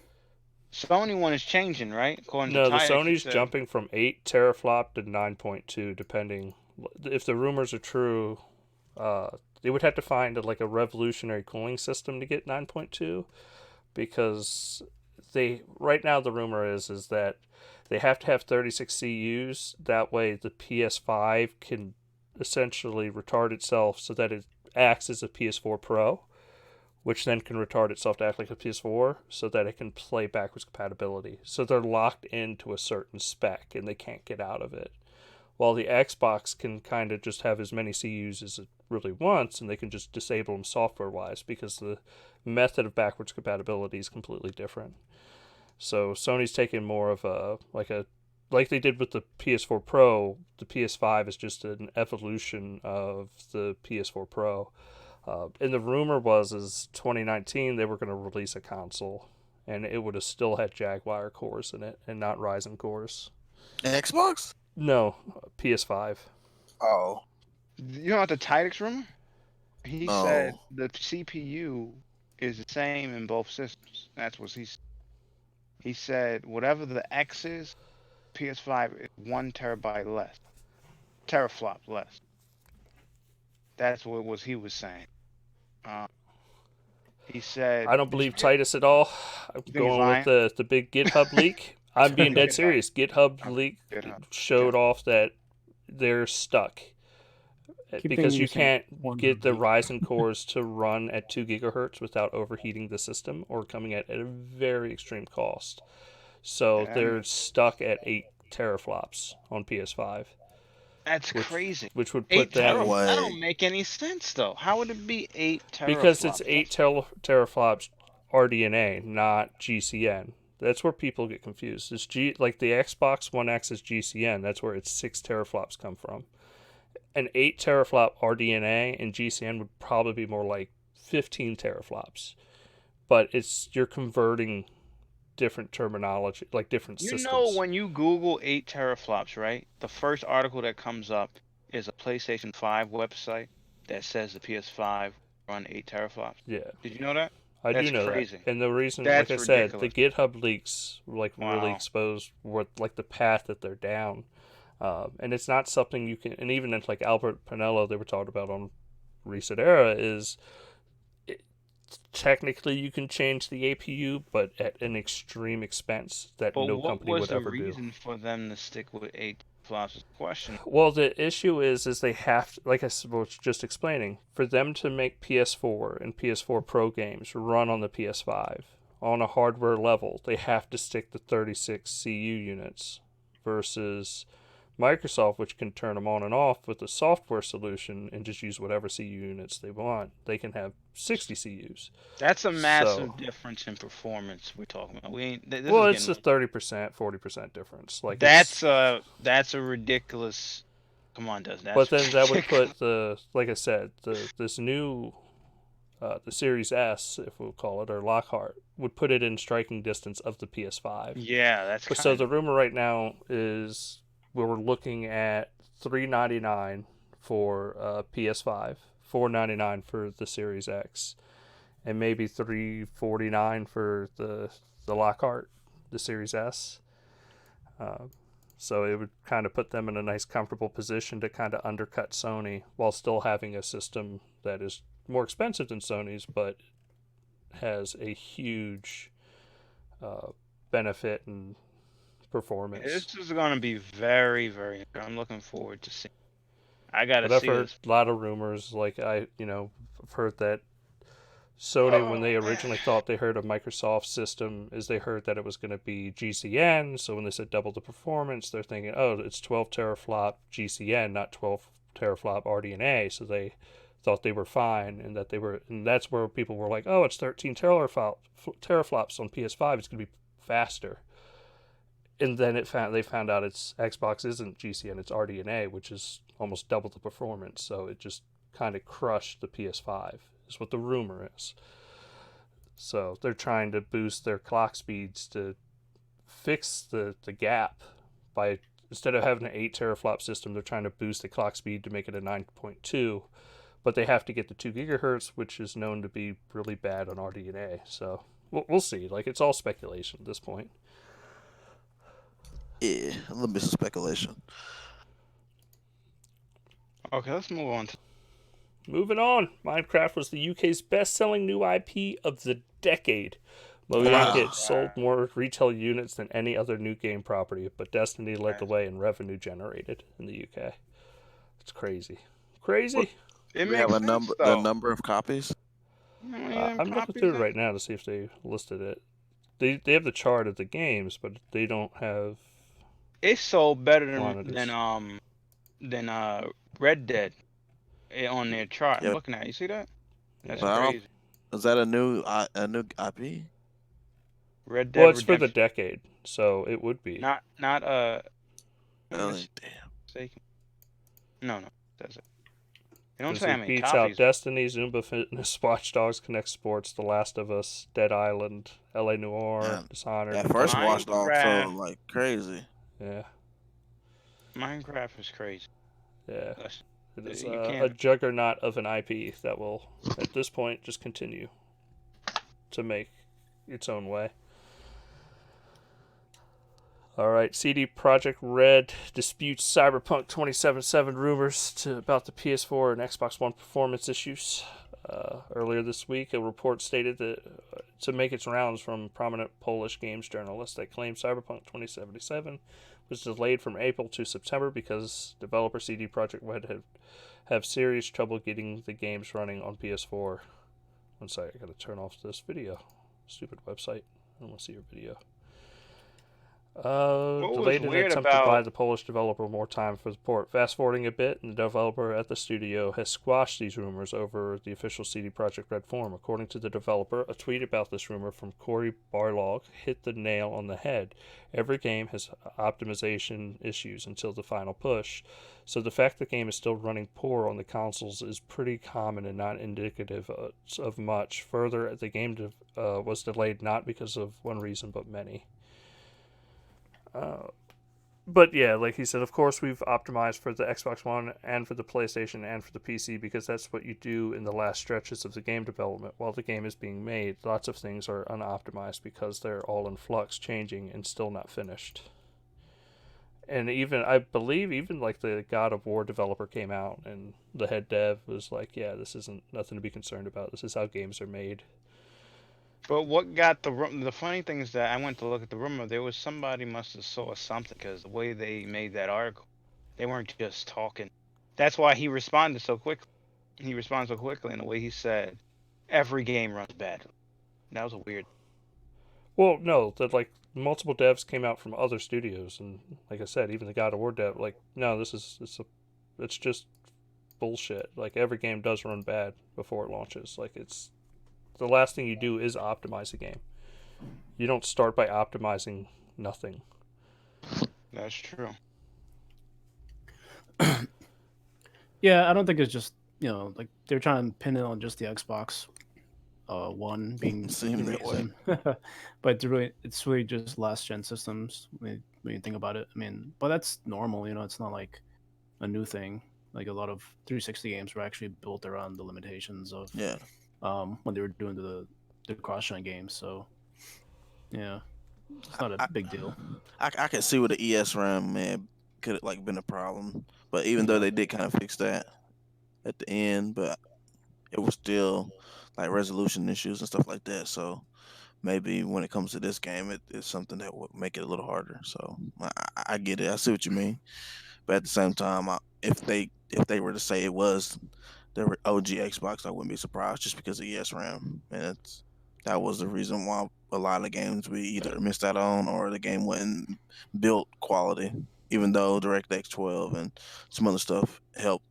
Sony one is changing, right? According No, to the Tyreek, Sony's jumping from 8 teraflop to 9.2, depending. If the rumors are true, they would have to find a revolutionary cooling system to get 9.2, because right now the rumor is that they have to have 36 CUs. That way the PS5 can essentially retard itself so that it acts as a PS4 Pro, which then can retard itself to act like a PS4 so that it can play backwards compatibility. So they're locked into a certain spec and they can't get out of it. While the Xbox can kind of just have as many CUs as it really wants, and they can just disable them software-wise because the method of backwards compatibility is completely different. So Sony's taking more of like they did with the PS4 Pro. The PS5 is just an evolution of the PS4 Pro. And the rumor is 2019 they were going to release a console, and it would have still had Jaguar cores in it and not Ryzen cores. Xbox? No, PS5. Oh. You know what the Tidix rumor? He Oh. said the CPU is the same in both systems. That's what he said. He said whatever the X is, PS5 is 1 terabyte less. Teraflop less. That's what he was saying. He said, I don't believe Titus at all. I'm think he's going with lying? the big GitHub leak. I'm being dead serious. GitHub leak GitHub. showed off that they're stuck Keep because thinking you you're saying can't get the Ryzen cores to run at 2 gigahertz without overheating the system or coming at a very extreme cost. So Yeah, they're stuck at 8 teraflops on PS5. that's which, crazy. Which would put 8 them... No teraflops? That way. don't make any sense, though. How would it be 8 teraflops? Because it's 8 teraflops RDNA, not GCN. That's where people get confused. It's like the Xbox One X is GCN. That's where its 6 teraflops come from. An 8 teraflop RDNA and GCN would probably be more like 15 teraflops. But you're converting different terminology, like different systems. You know, when you Google 8 teraflops, right? The first article that comes up is a PlayStation 5 website that says the PS5 run 8 teraflops. Yeah. Did you know that? I That's do know crazy. that. And the reason, That's like I said, the ridiculous. GitHub leaks really Wow. expose what the path that they're down. And it's not something you can, and even in like Albert Pinello, they were talking about on Reset Era, is technically you can change the APU, but at an extreme expense that But no what company was would the ever do. reason for them to stick with 8 teraflops? Is the question. Well, the issue is they have to, like I was just explaining, for them to make PS4 and PS4 Pro games run on the PS5 on a hardware level, they have to stick to 36 CU units versus Microsoft, which can turn them on and off with a software solution and just use whatever CU units they want. They can have 60 CUs. That's a massive difference in performance we're talking about. We ain't. It's a 30%, 40% difference. Like that's a ridiculous. Come on, does that? But then that would put like I said, this new, the Series S, if we'll call it, or Lockhart, would put it in striking distance of the PS5. Yeah, that's. So the rumor right now is we're looking at $399 for PS5, $499 for the Series X, and maybe $349 for the Lockhart, the Series S. So it would kind of put them in a nice, comfortable position to kind of undercut Sony while still having a system that is more expensive than Sony's, but has a huge benefit and performance. This is going to be very, very. I'm looking forward to seeing. I gotta But see. I've heard a lot of rumors. Like I've heard that Sony, when they originally thought they heard a Microsoft system, is they heard that it was going to be GCN. So when they said double the performance, they're thinking, oh, it's 12 teraflop GCN, not 12 teraflop RDNA. So they thought they were fine, and that's where people were like, oh, it's 13 teraflops on PS5. It's going to be faster. And then they found out it's Xbox isn't GCN, it's RDNA, which is almost double the performance. So it just kind of crushed the PS5. Is what the rumor is. So they're trying to boost their clock speeds to fix the gap by, instead of having an 8 teraflop system, they're trying to boost the clock speed to make it a 9.2, but they have to get the 2 gigahertz, which is known to be really bad on RDNA. So we'll see. Like, it's all speculation at this point. Yeah, a little bit of speculation. Okay, let's move on. Moving on, Minecraft was the UK's best-selling new IP of the decade. Mojang Wow. sold more retail units than any other new game property, but Destiny led the way in revenue generated in the UK. It's crazy. Crazy. It We makes have a sense, number, though. the number of copies. I'm looking through it right now to see if they listed it. They have the chart of the games, but they don't have. It sold better quantities. than Red Dead on their chart. Yep. I'm looking at it. You see that? That's But I don't- crazy. Is that a new IP? Red Dead Well, it's for the Redemption. decade, so it would be. Not Really? Damn. mistaken. No, that's it. They don't Because say how it many beats copies. out Destiny, Zumba Fitness, Watch Dogs, Connect Sports, The Last of Us, Dead Island, LA Noire, Yeah. Dishonored. That first Watch Dogs Minecraft. sold like crazy. Yeah, Minecraft is crazy. yeah. That's- It is you a can't- juggernaut of an IP that will, at this point, just continue to make its own way. All right, CD Projekt Red Disputes Cyberpunk 2077 rumors about the PS4 and Xbox One performance issues. Earlier this week, a report stated that to make its rounds from prominent Polish games journalists that claimed Cyberpunk 2077 was delayed from April to September because developer CD Projekt Red have serious trouble getting the games running on PS4. One second, I gotta turn off this video. Stupid website. I don't want to see your video. What was Delayed an weird attempt to buy about the Polish developer more time for the port. Fast forwarding a bit, and the developer at the studio has squashed these rumors over the official CD Projekt Red forum. According to the developer, a tweet about this rumor from Corey Barlog hit the nail on the head. Every game has optimization issues until the final push, so the fact the game is still running poor on the consoles is pretty common and not indicative of much. Further, the game was delayed not because of one reason but many. But yeah, like he said, of course we've optimized for the Xbox One and for the PlayStation and for the PC because that's what you do in the last stretches of the game development. While the game is being made, lots of things are unoptimized because they're all in flux, changing, and still not finished. And even, I believe, even like the God of War developer came out and the head dev was like, yeah, this isn't nothing to be concerned about. This is how games are made. But what got the funny thing is that I went to look at the rumor. There was somebody must have saw something because the way they made that article, they weren't just talking. That's why he responded so quickly. He responded so quickly in the way he said, "Every game runs badly." That was a weird. Well, no, that like multiple devs came out from other studios, and like I said, even the God of War dev, like, no, it's just bullshit. Like every game does run bad before it launches. Like it's the last thing you do is optimize a game. You don't start by optimizing nothing. That's true. Yeah, I don't think it's just like they're trying to pin it on just the Xbox One being Seem the that way. reason. But it's really just last gen systems when you think about it. I mean, but that's normal. It's not like a new thing. Like a lot of 360 games were actually built around the limitations of Yeah. when they were doing the cross-gen games. So yeah, it's not a I, big deal. I can see where the ESRAM man could have like been a problem, but even though they did kind of fix that at the end, but it was still like resolution issues and stuff like that. So maybe when it comes to this game, it's something that would make it a little harder. So I get it. I see what you mean, but at the same time, if they were to say it was the OG Xbox, I wouldn't be surprised just because of ESRAM, and that was the reason why a lot of games we either missed out on or the game wasn't built quality. Even though DirectX 12 and some other stuff helped,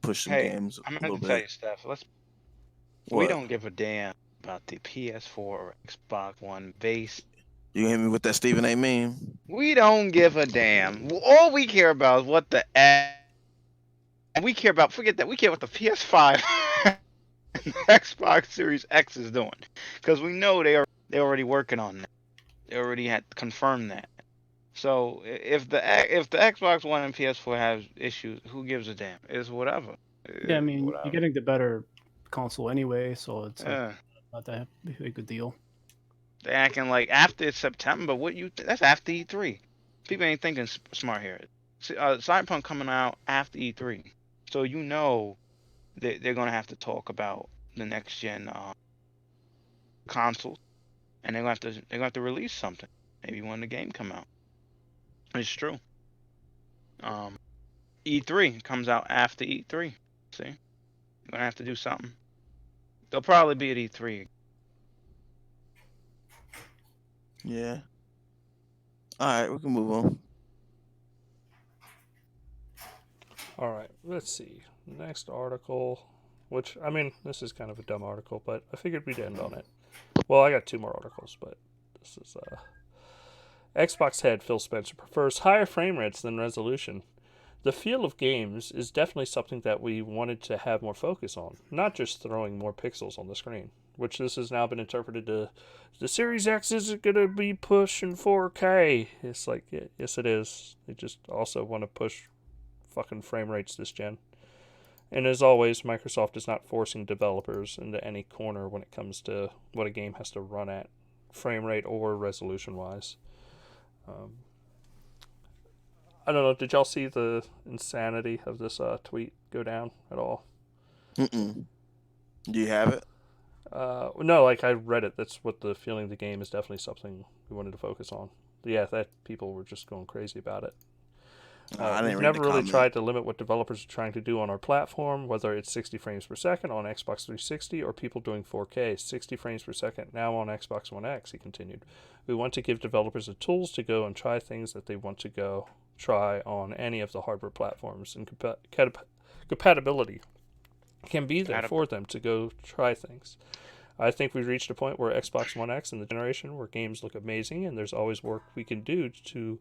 push some Hey, games I a meant little to tell bit. you, Steph. We What? don't give a damn about the PS4 or Xbox One base. You hit me with that Stephen A. meme? We don't give a damn. All we care about is what the we care about. Forget that. We care what the PS5 and Xbox Series X is doing, because we know they're already working on that. They already had confirmed that. So if the Xbox One and PS4 have issues, who gives a damn? It's whatever. Yeah, I It's mean, you're whatever. getting the better console anyway, so it's like Yeah. not that big a deal. They acting like after September. That's after E3. People ain't thinking smart here. Cyberpunk coming out after E3, so they're gonna have to talk about the next gen consoles, and they're gonna have to release something. Maybe when the game come out. It's true. Um, E3 comes out after E3. See, you're gonna have to do something. They'll probably be at E3. Yeah. All right, we can move on. All right, let's see. Next article, which, I mean, this is kind of a dumb article, but I figured we'd end on it. Well, I got two more articles, but this is Xbox head Phil Spencer prefers higher frame rates than resolution. The feel of games is definitely something that we wanted to have more focus on, not just throwing more pixels on the screen, which this has now been interpreted to the Series X isn't going to be pushing 4K. It's like, yes, it is. They just also want to push fucking frame rates this gen. And as always, Microsoft is not forcing developers into any corner when it comes to what a game has to run at, frame rate or resolution wise. I don't know. Did y'all see the insanity of this tweet go down at all? Mm-mm. Do you have it? No, like I read it. That's what the feeling of the game is definitely something we wanted to focus on. Yeah, that people were just going crazy about it. I didn't We've read never the really comment. tried to limit what developers are trying to do on our platform, whether it's 60 frames per second on Xbox 360 or people doing 4K, 60 frames per second now on Xbox One X, he continued. We want to give developers the tools to go and try things that they want to go try on any of the hardware platforms, and compatibility can be there for them to go try things. I think we've reached a point where Xbox One X in the generation where games look amazing and there's always work we can do to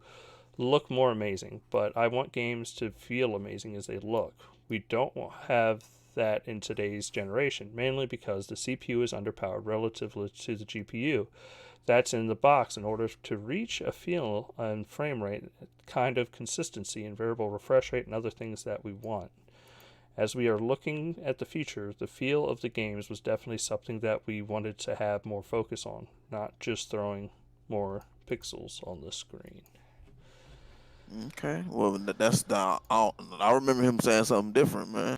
look more amazing, but I want games to feel amazing as they look. We don't have that in today's generation, mainly because the CPU is underpowered relatively to the GPU. That's in the box in order to reach a feel and frame rate, kind of consistency and variable refresh rate and other things that we want. As we are looking at the future, the feel of the games was definitely something that we wanted to have more focus on, not just throwing more pixels on the screen. Okay, well that's the. I remember him saying something different, man.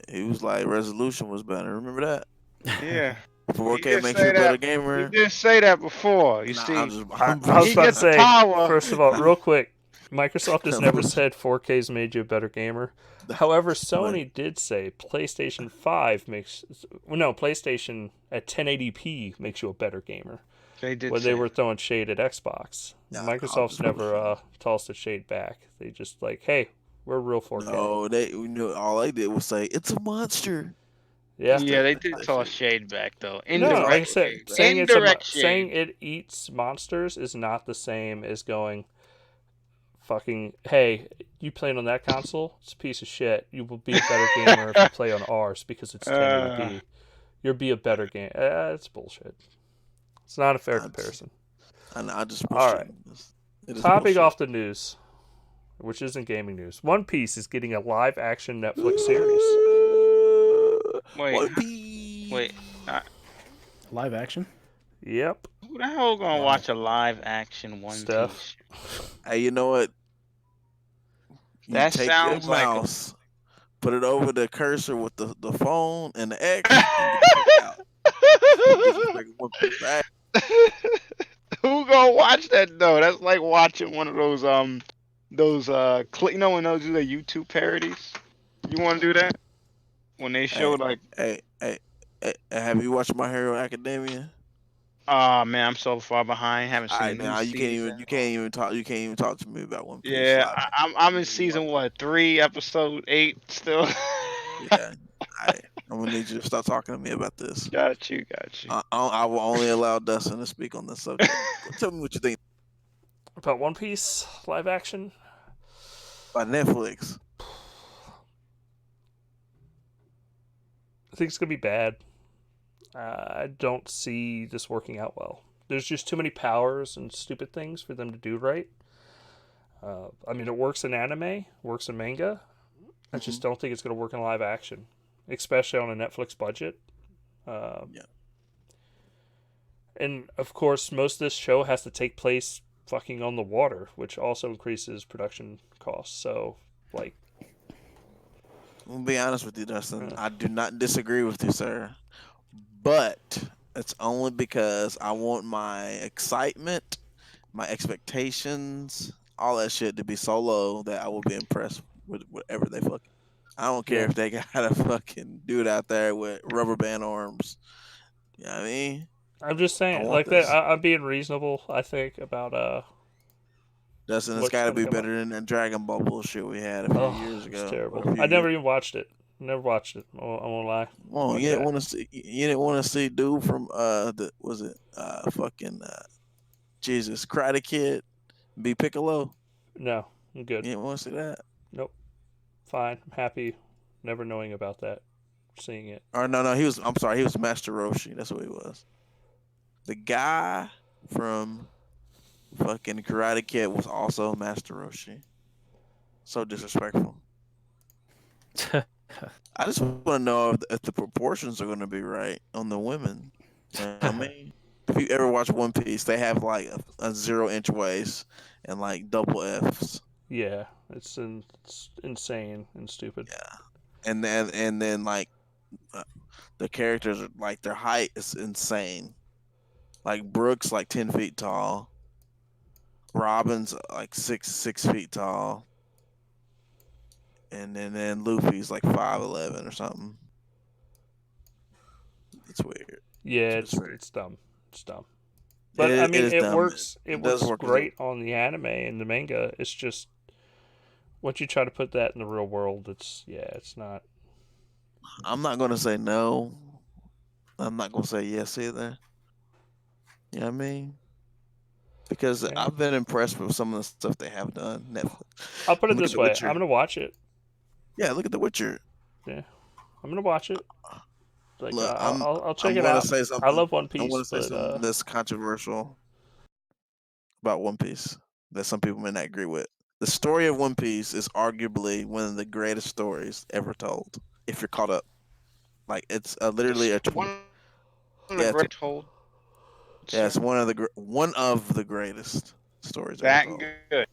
He was like resolution was better. Remember that? Yeah. 4K makes you a better He gamer. did say that before. You Nah, see, I was he about to get the say, power. first of all, real quick, Microsoft has never said 4K's made you a better gamer. However, Sony did say PlayStation 5 PlayStation at 1080p makes you a better gamer. They did When say they were throwing shade at Xbox. Nah, Microsoft's never tossed the shade back. They just like, hey, we're real 4K. No, all they did was say it's a monster. Yeah. Yeah, they did toss shade back though. No, like I Indirect said, shade. saying Indirect saying shade. it eats monsters is not the same as going, fucking, hey, you playing on that console? It's a piece of shit. You will be a better gamer if you play on ours because it's 1080p. You'll be a better game. It's bullshit. It's not a fair comparison. I just all right. Topic off the news, which isn't gaming news. One Piece is getting a live action Netflix series. Wait. Live action? Yep. Who the hell gonna watch a live action One STEPH. Piece? Hey, you know what? That take sounds your like mouse, put it over the cursor with the phone and the X, and get the fuck out. Who gonna watch that though? That's like watching one of those when those do the YouTube parodies. You want to do that when they show Hey, have you watched My Hero Academia? Oh man, I'm so far behind. Haven't seen the new you season. can't even talk to me about One Piece. Yeah, I'm in season 3, episode 8 still. Yeah, I'm gonna need you to stop talking to me about this. Got you. I will only allow Dustin to speak on this subject. Tell me what you think about One Piece live action by Netflix. I think it's gonna be bad. I don't see this working out well. There's just too many powers and stupid things for them to do right. I mean, it works in anime, works in manga. I just don't think it's going to work in live action, especially on a Netflix budget. And, of course, most of this show has to take place fucking on the water, which also increases production costs. So, like... I'm going to be honest with you, Dustin. I do not disagree with you, sir. But it's only because I want my excitement, my expectations, all that shit to be so low that I will be impressed with whatever they fucking. I don't care if they got a fucking dude out there with rubber band arms. You know what I mean? I'm just saying, like that. I'm being reasonable. I think about Dustin, it's got to be better than that Dragon Ball bullshit we had a few years ago. It's terrible. I never even watched it. Never watched it. I won't lie. Well, you didn't want to see. You didn't want to see dude from Jesus Karate Kid be Piccolo. No, I'm good. You didn't want to see that. Nope. Fine. I'm happy. Never knowing about that. Seeing it. Or no, he was. I'm sorry. He was Master Roshi. That's what he was. The guy from fucking Karate Kid was also Master Roshi. So disrespectful. I just want to know if the proportions are going to be right on the women. You know what I mean, if you ever watch One Piece, they have like a 0-inch waist and like double Fs. Yeah, it's insane and stupid. Yeah, and then like the characters are like their height is insane. Like Brooks like 10 feet tall. Robin's like six feet tall. And then Luffy's like 5'11" or something. It's weird. Yeah, It's very it's dumb. It's dumb. But I it mean, is it dumb. works. It does works work as great on the anime and the manga. It's just once you try to put that in the real world, it's not. I'm not gonna say no. I'm not gonna say yes either. You know what I mean? Because Yeah. I've been impressed with some of the stuff they have done. Netflix. I'll put it Look at this The way: Witcher. I'm gonna watch it. Yeah, look at The Witcher. Yeah, I'm gonna watch it. Like Look, I'll check I'm it gonna out. say I something. love One I'm Piece, gonna say but something that's controversial about One Piece that some people may not agree with. The story of One Piece is arguably one of the greatest stories ever told. If you're caught up, like it's literally a One of yeah, the great told. yeah, it's one of the greatest stories ever That told. good.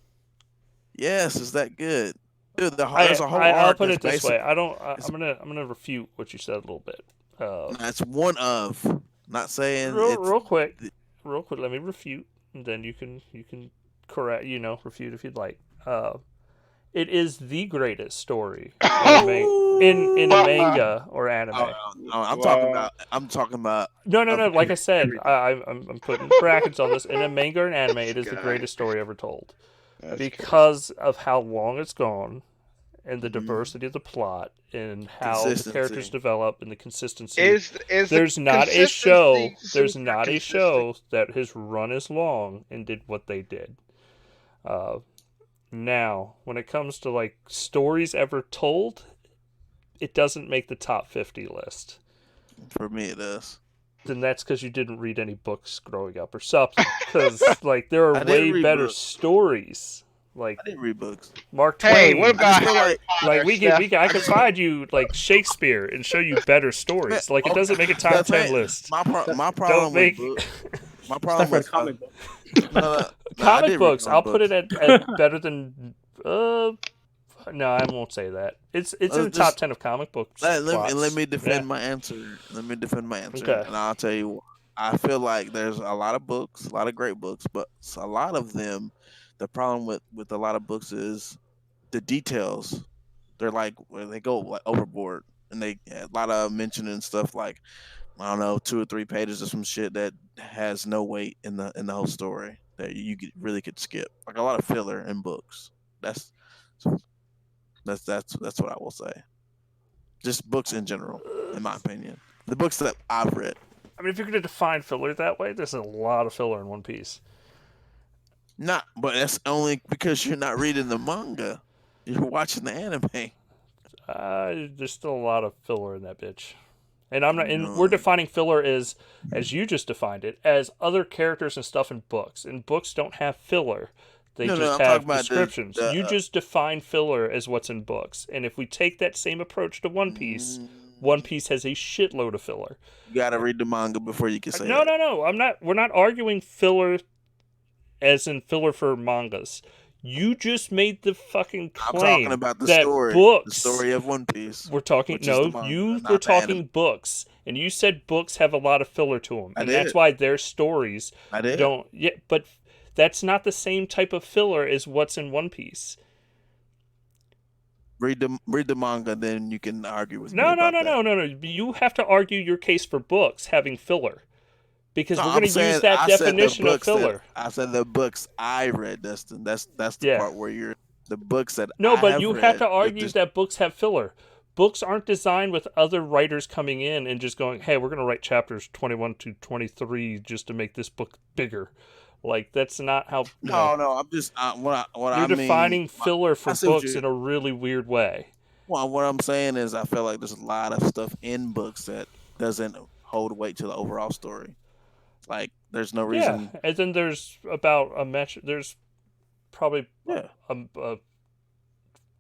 Yes, is that good, dude? There's a whole I'll arc put that's it this way: basic. I'm gonna refute what you said a little bit. It's one of. Not saying it's Real quick. Let me refute, and then you can correct. Refute if you'd like. It is the greatest story in a manga or anime. I'm talking about. No. Like I said, everything. I'm putting brackets on this. In a manga or an anime, it is the greatest story ever told That's because of how long it's gone, and the Mhm. diversity of the plot, and how the characters Consistency. develop, and the consistency. Is There's the not a show. consistency There's super not a consistent? show that has run as long and did what they did. Now, when it comes to like stories ever told, it doesn't make the top 50 list. For me, it does. Then that's because you didn't read any books growing up or something. Because like there I are did way read better books. stories. Like I didn't read books. Mark Hey, Twain. what about feel Harry like- Potter? Like I can just- find you like Shakespeare and show you better stories. Like it Okay, doesn't make a top the 10 thing- list. My Don't problem make with books. My Steph problem read with comic book. no, I comic did read books. comic I'll put books. it at better than. No, I won't say that. It's in the top Just- 10 of comic books. Let me defend Yeah. my answer. Let me defend my answer, Okay. and I'll tell you. I feel like there's a lot of books, a lot of great books, but a lot of them, the problem with a lot of books is the details. They're like where they go like overboard, and they a lot of mentioning stuff like I don't know 2 or 3 pages of some shit that has no weight in the whole story that really could skip. Like a lot of filler in books. That's that's what I will say. Just books in general, in my opinion. The books that I've read. I mean, if you're going to define filler that way, there's a lot of filler in One Piece. Not, but that's only because you're not reading the manga. You're watching the anime. There's still a lot of filler in that bitch. And I'm not. And No. we're defining filler as you just defined it, as other characters and stuff in books. And books don't have filler. They No, just I'm talking have about descriptions. the You just define filler as what's in books. And if we take that same approach to One Piece, One Piece has a shitload of filler. You gotta read the manga before you can say No. that. We're not arguing filler as in filler for mangas. You just made the fucking I'm claim talking about the that story. books. The story of One Piece. We're talking. which is No, the manga, you not were the talking anime. books, and you said books have a lot of filler to them, I and that's did. why their stories I did. don't. Yeah, but that's not the same type of filler as what's in One Piece. Read the manga, then you can argue with me No. about that. You have to argue your case for books having filler, because No, we're I'm going to use saying- that I said the definition of books that- filler. I said the books I read, Dustin. That's the Yeah. part where you're the books that No, I but have you read, have to they're argue just- that books have filler. Books aren't designed with other writers coming in and just going, "Hey, we're going to write chapters 21 to 23 just to make this book bigger." Like that's not how. No, I'm just what You're I mean. defining filler for I see what books you- in a really weird way. Well, what I'm saying is, I feel like there's a lot of stuff in books that doesn't hold weight to the overall story. Like, there's no reason. Yeah, and then there's about a match. There's probably Yeah.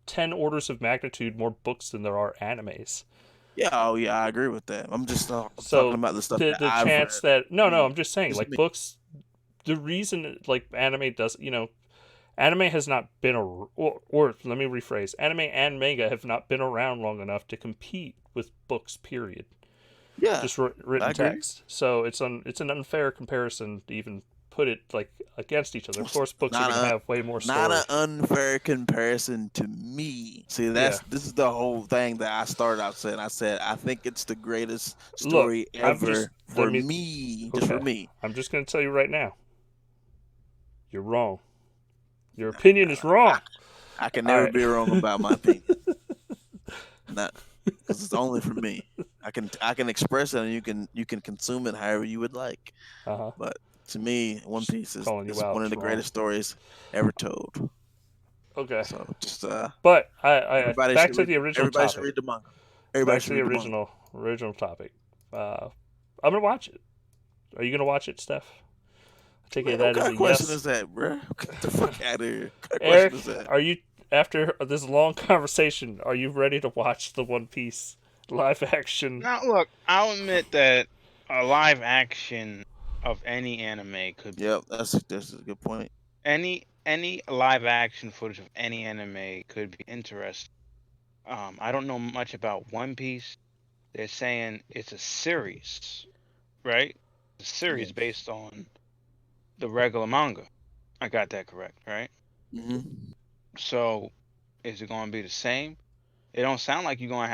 10 orders of magnitude more books than there are animes. Yeah. Oh, yeah. I agree with that. I'm just So talking about the stuff that the I've chance read. that no, I'm just saying Just like me. books. The reason like anime does Anime has not been or let me rephrase. Anime and manga have not been around long enough to compete with books. Period. Yeah, Just I written agree. text. So it's an unfair comparison to even put it like against each other. Of course, books are Not going to a have way more not story. an unfair comparison to me. See, Yeah. this is the whole thing that I started out saying. I said I think it's the greatest Look, story I'm just ever for me. Just for okay. me. I'm just going to tell you right now. You're wrong. Your opinion is wrong. I can All never right. be wrong about my opinion. Not because it's only for me. I can express it and you can consume it however you would like. Uh-huh. But to me, One Just Piece calling is you out. one of It's the wrong. greatest stories ever told. Okay. So just But I everybody back should to read the original everybody should topic. read the manga. Back Everybody to should the read the manga. original topic. I'm gonna watch it. Are you gonna watch it, Steph? I take Man, it what that is kind a of question yes. is that, bro? Get the fuck out of here. What kind of Eric, question is that? are you after this long conversation? Are you ready to watch the One Piece live action? Now, look, I'll admit that a live action of any anime could be Yep, that's a good point. any live action footage of any anime could be interesting. I don't know much about One Piece. They're saying it's a series, right? It's a series Yeah. based on the regular manga. I got that correct, right? hmm So, is it going to be the same? It don't sound like you're going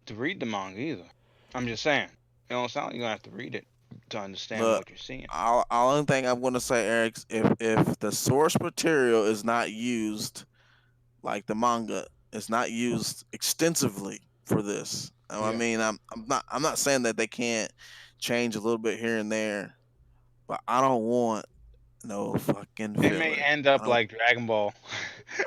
to read the manga either. I'm just saying. It don't sound like you're going to have to read it to understand Look, what you're seeing. only thing I'm gonna say, Eric, if the source material is not used, like the manga, is not used extensively for this. I Yeah. mean, I'm not saying that they can't change a little bit here and there, but I don't want no fucking It may filler. end up like Dragon Ball.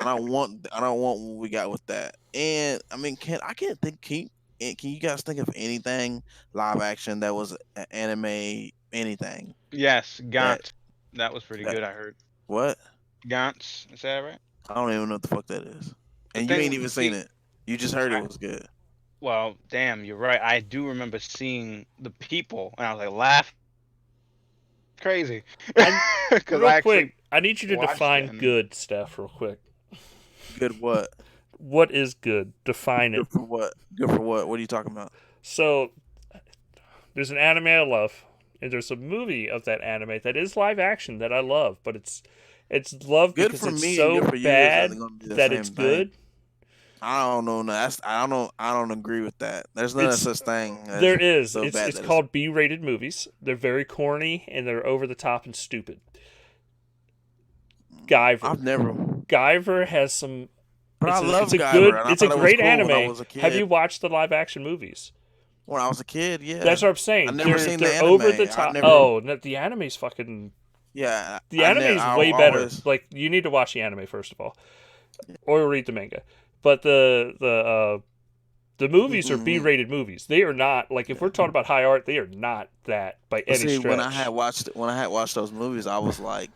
I don't want what we got with that. And I mean, I can't think. Can you guys think of anything live action that was anime? Anything Yes, that Gantz. That was pretty that good, I heard. what? Gantz, is that right? I don't even know what the fuck that is. The And you thing ain't with even seen see, it. You just heard it I, was good. well, damn, you're right. I do remember seeing the people, and I was like, laugh crazy, And because real I actually quick, I need you to watched it. define And good, Steph. Real quick, Good what? what is good? Define it. Good for what? Good for what? What are you talking about? So there's an anime I love, and there's a movie of that anime that is live action that I love, but it's loved Good because for it's me and so good for you is bad going to be the that it's same thing. good. I don't know. No, I don't agree with that. There's no It's such thing as there is. so bad It's that it's. called B-rated movies. They're very corny and they're over the top and stupid. I've Guyver. never, Guyver has some. but I love It's a Guyver, good. and I It's a thought it was great cool when I anime. was a Have you kid. watched the live action movies? When I was a kid, yeah. That's what I'm I saying. never seen the They're anime. over the I top. never. Oh, no, the anime's fucking. Yeah, The anime's I way better. always. Like you need to watch the anime first of all, or read the manga. But the movies are Mm-mm. B-rated movies. They are not like if we're talking about high art, they are not that by But any see, stretch. when I had watched those movies, I was like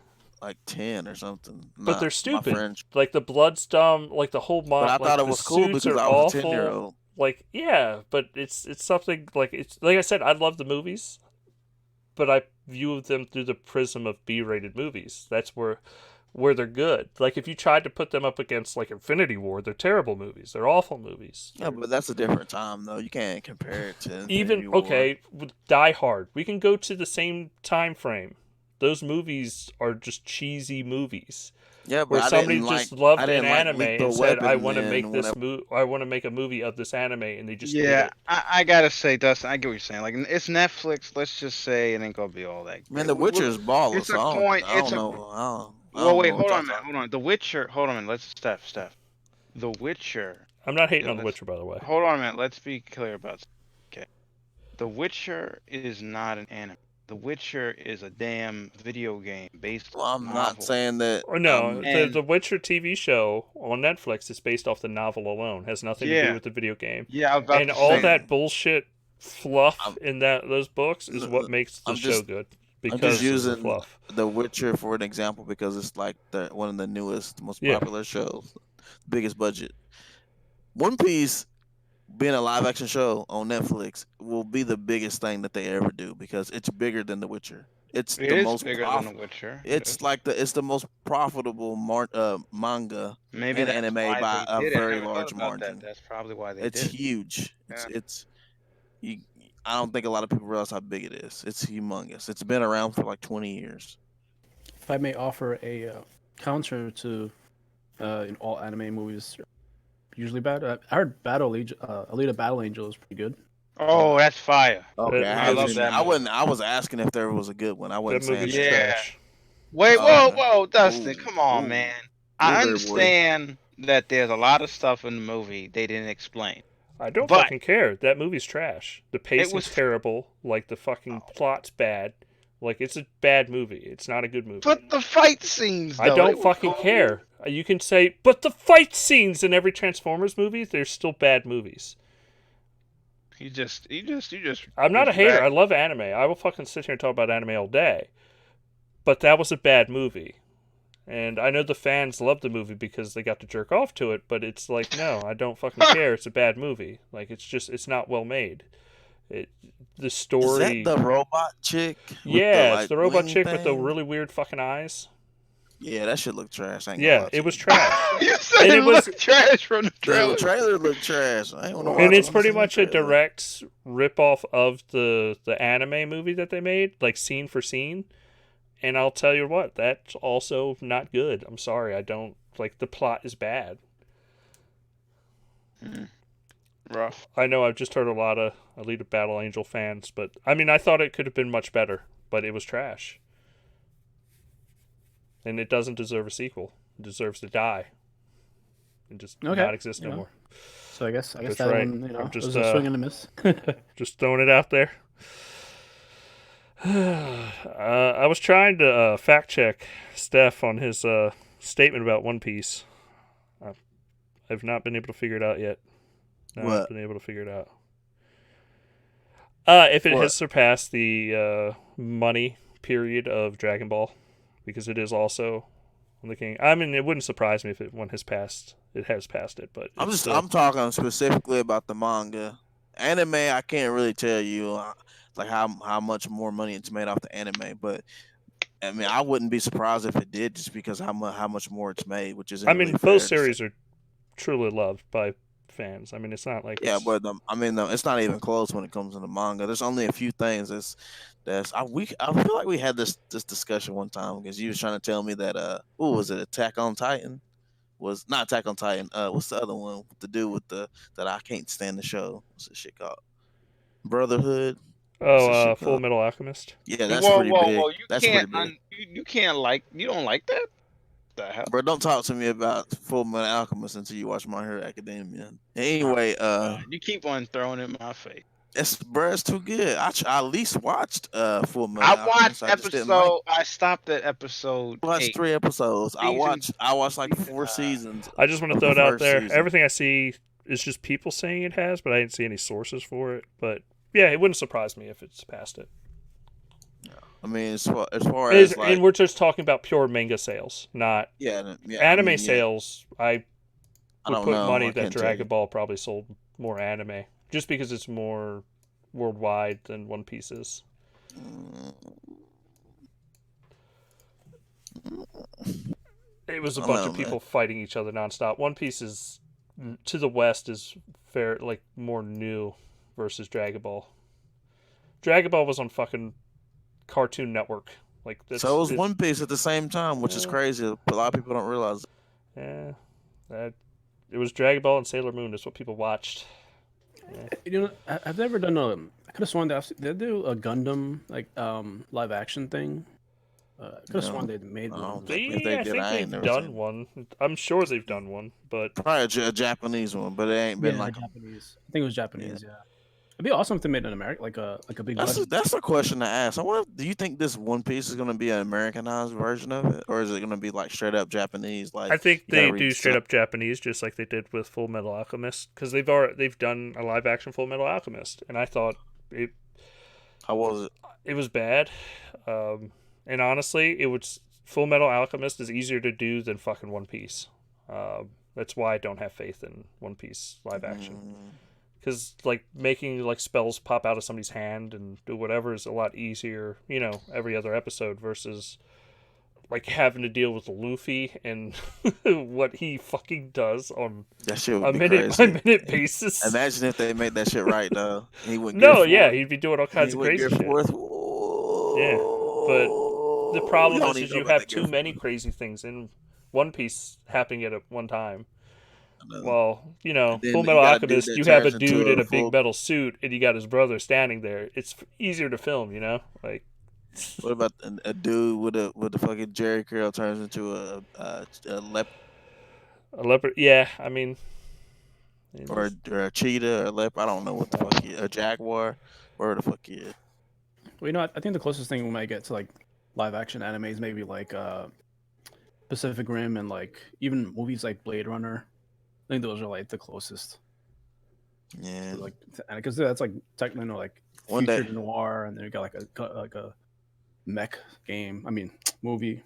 10 or something. But Not they're my stupid. friends. Like the Bloodstorm, like the whole But I thought like it the was cool suits because are I was a 10-year awful. old. Like yeah, but it's something like it's like I said, I love the movies, but I view them through the prism of B-rated movies. That's where they're good. Like if you tried to put them up against like Infinity War, they're terrible movies. They're awful movies. Yeah, but that's a different time though. You can't compare it to Even Infinity War. okay, with Die Hard, we can go to the same time frame. Those movies are just cheesy movies. Yeah, but Where somebody just loved I an didn't like anime Lethal and said, "I Weapon want to then. make this Whenever, I want to make a movie of this anime," and they just did yeah, it. I gotta say, Dustin, I get what you're saying. Like, it's Netflix. Let's just say it ain't gonna be all that man, great. The Witcher is baller. It's So a coin. I It's don't a. know. I Well, don't wait, know what hold on y'all a minute. talking. Hold on. The Witcher. Hold on a minute. Let's Steph. The Witcher. I'm not hating Yeah, on The Witcher, by the way. hold on a minute. Let's be clear about. Okay. The Witcher is not an anime. The Witcher is a damn video game based Well, on I'm a not novel. saying that. Oh no, And the Witcher TV show on Netflix is based off the novel alone. Has nothing to do yeah, with the video game. yeah, I was about And to all say that. that bullshit fluff I'm, in those books is what makes the I'm show just good I'm just because of the using fluff. The Witcher for an example because it's like one of the newest, most Yeah. popular shows, biggest budget. One Piece being a live action show on Netflix will be the biggest thing that they ever do because it's bigger than The Witcher. It's It the is most bigger than The Witcher. It's like it's the most profitable manga Maybe and that's anime why by they a did it. I very never thought large about that. margin. That's probably why they It's did it. huge. Yeah. It's you, I don't think a lot of people realize how big it is. It's humongous. It's been around for like 20 years. If I may offer a counter to in all anime movies, usually bad. I heard Alita Battle Angel is pretty good. Oh, that's fire. Okay, That I I haven't love movie's seen that I movie. wasn't. I was asking if there was a good one. I that wasn't saying movie's that. Yeah. trash. Wait, Oh, whoa, Dustin, ooh, come on, ooh, man. ooh, I there, boy. understand that there's a lot of stuff in the movie they didn't explain, I don't but fucking care. That movie's trash. The it pacing's was. terrible. Like, the fucking plot's bad. Like, it's a bad movie. It's not a good movie. But the fight scenes, I though, they don't were fucking cool. care. You can say, but the fight scenes in every Transformers movie, they're still bad movies. You just. I'm not a hater. drag- I love anime. I will fucking sit here and talk about anime all day. But that was a bad movie. And I know the fans love the movie because they got to jerk off to it, but it's like, no, I don't fucking care. It's a bad movie. Like, it's not well made. The Is story. that the robot chick? With the, Yeah, it's like, the robot wing chick with the thing? really weird fucking eyes. Yeah, that shit looked trash. I ain't gonna Yeah, lie it to was you. trash. You said And it it was- looked trash from the The trailer. trailer looked trash. I ain't gonna watch And it it's when I pretty see the much a trailer. direct ripoff of the anime movie that they made, like scene for scene. And I'll tell you what, that's also not good. I'm sorry, I don't like the plot is bad. Rough. I know I've just heard a lot of Alita Battle Angel fans, but I mean, I thought it could have been much better, but it was trash. And it doesn't deserve a sequel. It deserves to die and just Okay, not exist you no know. more. So I guess That's that right. one, I'm just, was a swing and a miss. Just throwing it out there. I was trying to fact check Steph on his statement about One Piece. I've not been able to figure it out yet. What? Been able to figure it out. If it What? has surpassed the money period of Dragon Ball, because it is also on the King. I mean, it wouldn't surprise me if one has passed. It has passed it, but it's still... I'm talking specifically about the manga. Anime, I can't really tell you like how much more money it's made off the anime, but I mean, I wouldn't be surprised if it did, just because how much more it's made, which isn't I really mean, fair both to say. series are truly loved by fans. I mean, it's not like Yeah, it's... but it's not even close when it comes to the manga. There's only a few things I feel like we had this discussion one time because you was trying to tell me that was it Attack on Titan? Was not Attack on Titan. What's the other one to do with that I can't stand the show? What's this shit called? Brotherhood. What's this shit Full called? Metal Alchemist. Yeah, that's Whoa, pretty whoa, big. whoa! You That's can't. pretty big. You can't like. You don't like that? The hell? Bro, don't talk to me about Full Metal Alchemist until you watch My Hero Academia. Anyway, You keep on throwing it in my face. it's too good. I at least watched Full Metal I Alchemist. watched I just didn't like. I stopped at episode I watched 8. 3 episodes. Season- I watched like season, 4 seasons. I just want to of throw the it out first there. season. Everything I see is just people saying it has, but I didn't see any sources for it. But yeah, it wouldn't surprise me if it's past it. I mean, as far as like, And we're just talking about pure manga sales, not anime sales. I would don't put know. money I that can't tell you. Dragon Ball probably sold more anime, just because it's more worldwide than One Piece is. It was a bunch of people fighting each other nonstop. One Piece is to the west is more new versus Dragon Ball. Dragon Ball was on fucking Cartoon Network. So it was One Piece at the same time, which is crazy. A lot of people don't realize. Yeah, it was Dragon Ball and Sailor Moon is what people watched. Yeah. I've never done I could have sworn did they do a Gundam live action thing? I could have sworn they'd made one. If they I did, think I ain't they've never done seen it. one. I'm sure they've done one, but Probably a Japanese one, but it ain't been like Japanese. I think it was Japanese. Yeah. It'd be awesome if they made an American, like a big. That's a question to ask. I wonder, do you think this One Piece is going to be an Americanized version of it, or is it going to be like straight up Japanese? Like I think you gotta they read do the straight up Japanese, just like they did with Full Metal Alchemist, because they've done a live action Full Metal Alchemist, and I thought it. How was it? It was bad, and honestly, Full Metal Alchemist is easier to do than fucking One Piece. That's why I don't have faith in One Piece live action. because like making like spells pop out of somebody's hand and do whatever is a lot easier, every other episode versus like having to deal with Luffy and what he fucking does on That shit would a be minute crazy. by minute basis. Imagine if they made that shit right though. He went No, Gear yeah, Force. he'd be doing all kinds He of went crazy Gear shit. Force. Yeah, but the problem Y'all need is to know you about have that too Gear many Force. crazy things in One Piece happening at one time. I know. Well, And then Full you Metal got a dude Alchemist, that you have a turns dude into in a a big full- metal suit, and you got his brother standing there. It's easier to film, Like, What about a dude with a fucking Jerry curl turns into a leopard a leopard. Yeah, I mean, or a cheetah or a leopard? I don't know what the fuck he is. A jaguar, where the fuck he is. Well, I think the closest thing we might get to like live action anime is maybe like Pacific Rim and like even movies like Blade Runner. I think those are like the closest. Yeah. Like, because that's like technically like One future day. noir, and then you got like a mech game. I mean, movie.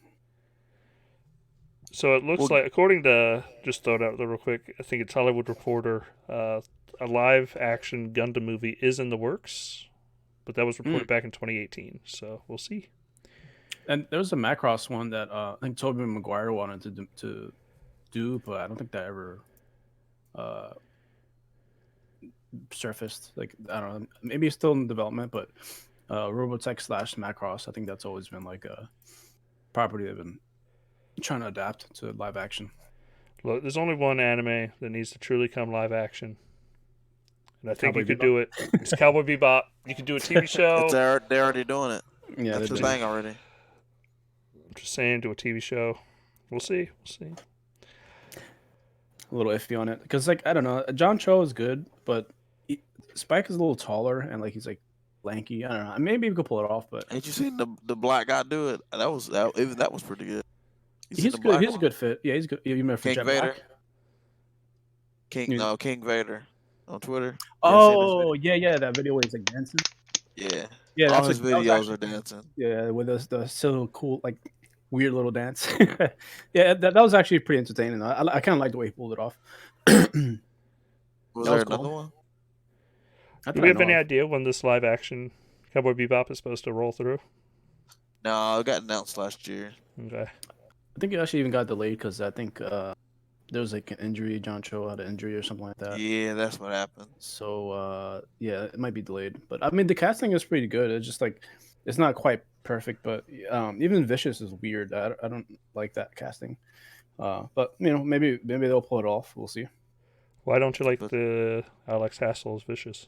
so it looks Well- like, according to, just throw it out there real quick, I think it's Hollywood Reporter, a live action Gundam movie is in the works, but that was reported back in 2018, so we'll see. And there was a Macross one that I think Tobey Maguire wanted to do, but I don't think that ever surfaced. Like, I don't know, maybe it's still in development, but Robotech / Macross, I think that's always been like a property they've been trying to adapt to live action. Look, there's only one anime that needs to truly come live action, and I think Cowboy you could Bebop? do it. It's Cowboy Bebop. You could do a TV show. They're already doing it. Yeah, That's the they're doing thing already. I'm just saying, do a TV show. We'll see. a little iffy on it because, like, I don't know, John Cho is good, but Spike is a little taller and like he's like lanky. I don't know. Maybe he could pull it off, but Ain't you seen the black guy do it? That was pretty good. You seen he's the good. black He's a one? good fit. Yeah, he's good. You remember for King Jet Vader? Black? King Vader on Twitter. Oh yeah, that video where he's like dancing. Yeah. Yeah, All that's his that was videos actually- are dancing. Yeah, with the so cool, like weird little dance. Yeah, that was actually pretty entertaining. I kind of like the way he pulled it off. Was That there was another cool. one? Not Do that we I have know any of. idea when this live action Cowboy Bebop is supposed to roll through? No, it got announced last year. Okay. I think it actually even got delayed because I think there was like an injury. John Cho had an injury or something like that. Yeah, that's what happened. So yeah, it might be delayed. But I mean, the casting is pretty good. It's just like it's not quite perfect, but even Vicious is weird. I don't like that casting. But maybe they'll pull it off. We'll see. Why don't you like the Alex Hassel's Vicious?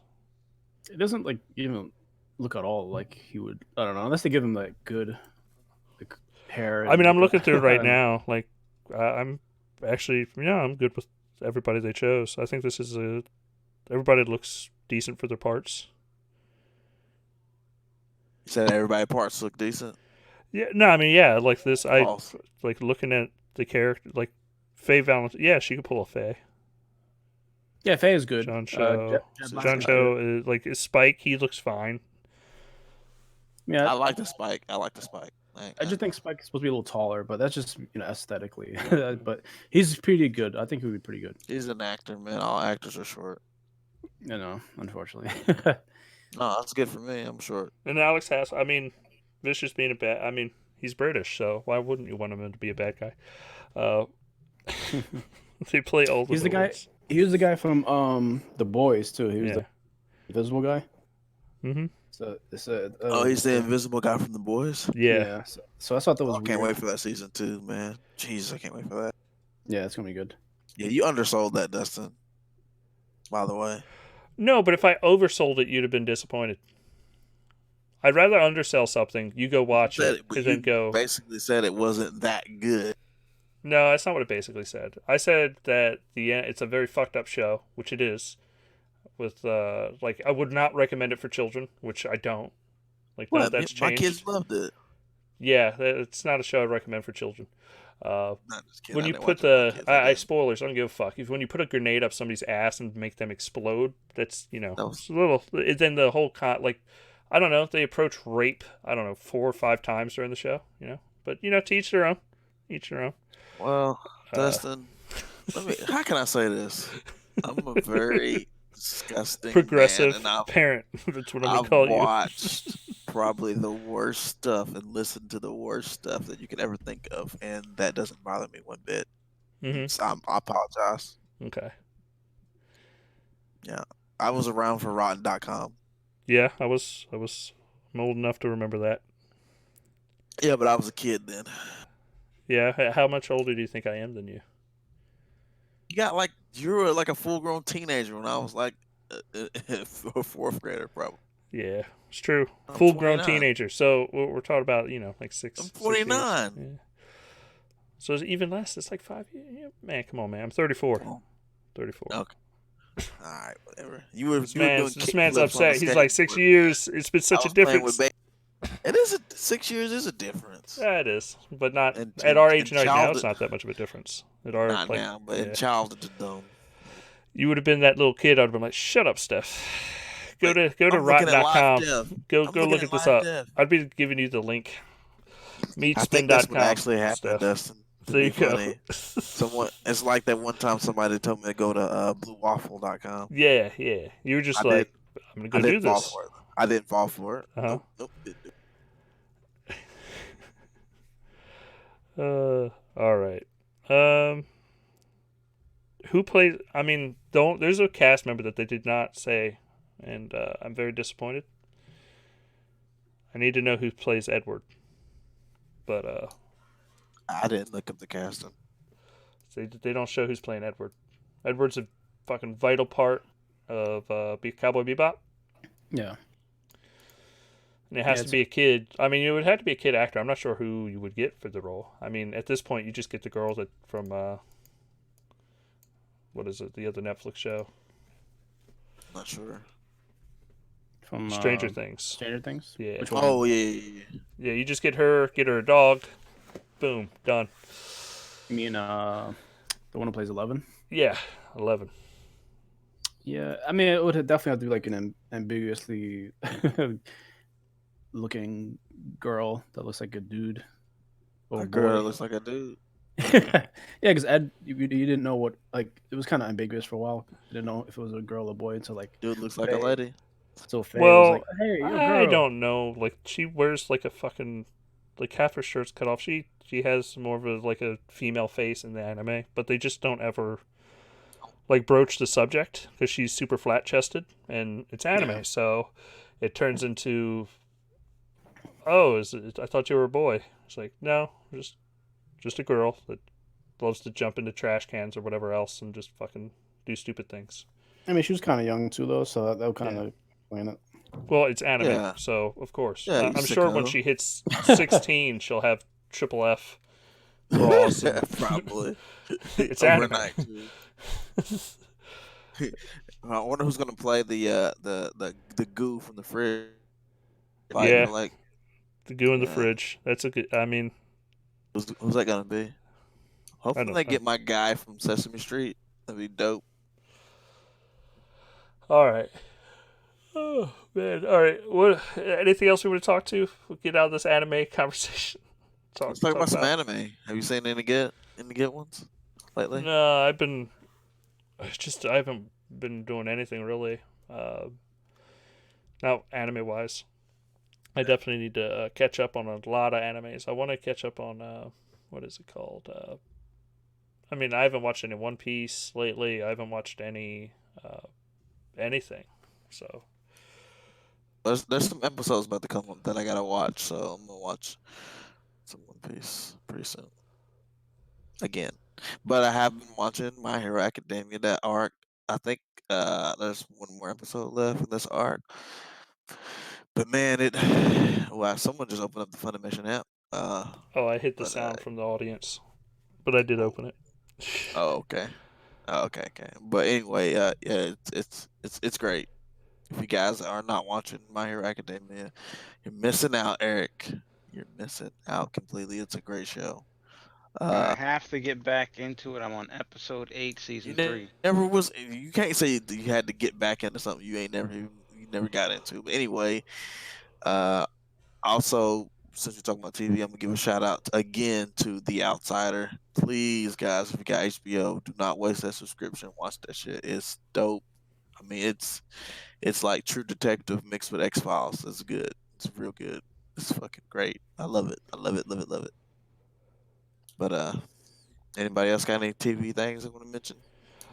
It doesn't like even look at all like he would. I don't know, unless they give him like good like hair. I mean, I'm looking makeup. through it I right don't know. now. Like, I'm actually, I'm good with everybody they chose. I think this is everybody looks decent for their parts. You said everybody parts look decent. Yeah, no, I mean, yeah, like this, False. like looking at the character, like Faye Valentine. Yeah, she could pull a Faye. Yeah, Faye is good. John Cho. Jet Black John is Cho good. is like Spike. He looks fine. Yeah, I like the spike. I just think Spike is supposed to be a little taller, but that's just aesthetically. But he's pretty good. I think he would be pretty good. He's an actor, man. All actors are short. Unfortunately. No, that's good for me. I'm short. And Alex Hassel. I mean, Vicious being a bad. I mean, he's British, so why wouldn't you want him to be a bad guy? They play all the He's the guy. villains. He was the guy from The Boys too. He was Yeah. the invisible guy. Mm-hmm. So it's He's the invisible guy from The Boys. Yeah. So I thought that was I can't weird. wait for that season 2, man. Jeez, I can't wait for that. Yeah, it's gonna be good. Yeah, you undersold that, Dustin. By the way. No, but if I oversold it, you'd have been disappointed. I'd rather undersell something. You go watch Said it, but and you then go. basically said it wasn't that good. No, that's not what it basically said. I said that it's a very fucked up show, which it is. With like, I would not recommend it for children, which I don't. Like, no, that's changed. My kids loved it. Yeah, it's not a show I'd recommend for children. Not just kidding. When I you didn't put watch it with my kids, I did. spoilers, I don't give a fuck. When you put a grenade up somebody's ass and make them explode, that's That was- it's a little. Then the whole I don't know. They approach rape. I don't know 4 or 5 times during the show. But to each their own. Each their own. Well, Dustin, how can I say this? I'm a very disgusting, man. progressive And I've parent. That's what I'm gonna call you. watched probably the worst stuff and listened to the worst stuff that you could ever think of, and that doesn't bother me one bit. Hmm. So I apologize. Okay. Yeah, I was around for Rotten.com. Yeah, I'm old enough to remember that. Yeah, but I was a kid then. Yeah. How much older do you think I am than you? You were like a full-grown teenager when I was like a fourth grader, probably. Yeah, it's true. I'm Full grown 29. teenager. So we're talking about, like I'm 6 years. 29. Yeah. So it's even less. It's like 5 years. Yeah, man, come on, man. I'm 34. Oh, 34. okay. All right, whatever. You were This doing man's kickflips on the upset. He's like 6 skateboard. years. It's been I such a was playing with difference. It is 6 years is a difference. Yeah, it is, but not And- at our and age right now. childhood- It's not that much of a difference. At our Not now, but in childhood, it's dumb. you would have been that little kid. I'd have been like, "Shut up, Steph. Go Wait, to I'm looking at rotten.com. Live Dev. Go I'm go looking look at at this Live up. Dev. I'd be giving you the link. I think that's what Meetspin.com. actually happened, Steph. Dustin. To There be you go. funny. It's like that one time somebody told me to go to bluewaffle.com. Yeah. You were just I like, I'm gonna go do fall this. for it. I didn't fall for it. Uh-huh. Nope. Didn't do it. All right. Who plays? I mean, there's a cast member that they did not say, and I'm very disappointed. I need to know who plays Edward. But I didn't look up the casting. they don't show who's playing Edward. Edward's a fucking vital part of Cowboy Bebop. Yeah. And it has to be a kid. I mean, it would have to be a kid actor. I'm not sure who you would get for the role. I mean, at this point, you just get the girl from what is it? The other Netflix show? Not sure. From Stranger Things. Stranger Things? Yeah. Which one? Oh yeah. Yeah, you just get her a dog. Boom, done. You mean the one who plays 11? Yeah, 11. Yeah, I mean, it would definitely have to be like an ambiguously looking girl that looks like a dude. A girl that looks like a dude. Yeah, because Ed, you didn't know what, like, it was kind of ambiguous for a while. You didn't know if it was a girl or boy until like Dude looks like Faye. a lady. So Faye Well, was like, "Hey, you're a girl." I don't know. Like, she wears like a fucking, like, half her shirt's cut off. She has more of a female face in the anime, but they just don't ever like broach the subject because she's super flat chested and it's anime, Yeah. so it turns into, oh, I thought you were a boy. It's like, no, just a girl that loves to jump into trash cans or whatever else and just fucking do stupid things. I mean, she was kind of young too, though, so that would kind of explain it. Well, it's anime, Yeah. so of course. Yeah, you I'm sure when sicko. she hits 16, she'll have triple F bras. And Probably. it's anime. Overnight, too. I wonder who's gonna play the goo from the fridge. Yeah. Like The goo in the Yeah. fridge. That's a good. I mean, who's that gonna be? Hopefully don't they know. get my guy from Sesame Street. That'd be dope. all right. Oh man. All right. What? Anything else we want to talk to? We'll get out of this anime conversation. Let's talk about some anime. Have you seen any good ones lately? No, I haven't been doing anything really. Not anime wise. I definitely need to catch up on a lot of animes. I want to catch up on what is it called? I mean, I haven't watched any One Piece lately. I haven't watched any anything. So There's some episodes about to come up that I gotta watch, so I'm gonna watch some One Piece pretty soon. Again. But I have been watching My Hero Academia, that arc. I think there's one more episode left in this arc. But man, wow, someone just opened up the Funimation app. oh, I hit the sound from the audience, but I did open it. Oh, okay. Okay. But anyway, yeah, it's great. If you guys are not watching My Hero Academia, you're missing out, Eric. You're missing out completely. It's a great show. I have to get back into it. I'm on episode 8, season 3. Never was. You can't say you had to get back into something you never got into. But anyway, also, since we're talking about TV, I'm gonna give a shout out again to The Outsider. Please, guys, if you got HBO, do not waste that subscription. Watch that shit. It's dope. I mean, it's like True Detective mixed with X Files. It's good. It's real good. It's fucking great. I love it. I love it. Love it. Love it. But anybody else got any TV things they want to mention?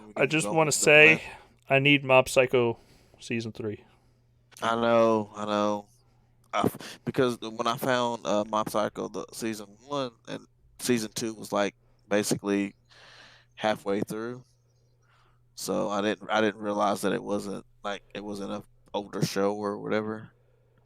We I can move just on want to to the plan. say I need Mob Psycho season 3. I know. Because when I found Mob Psycho, the season 1 and season 2 was like basically halfway through, so I didn't realize that it wasn't a older show or whatever.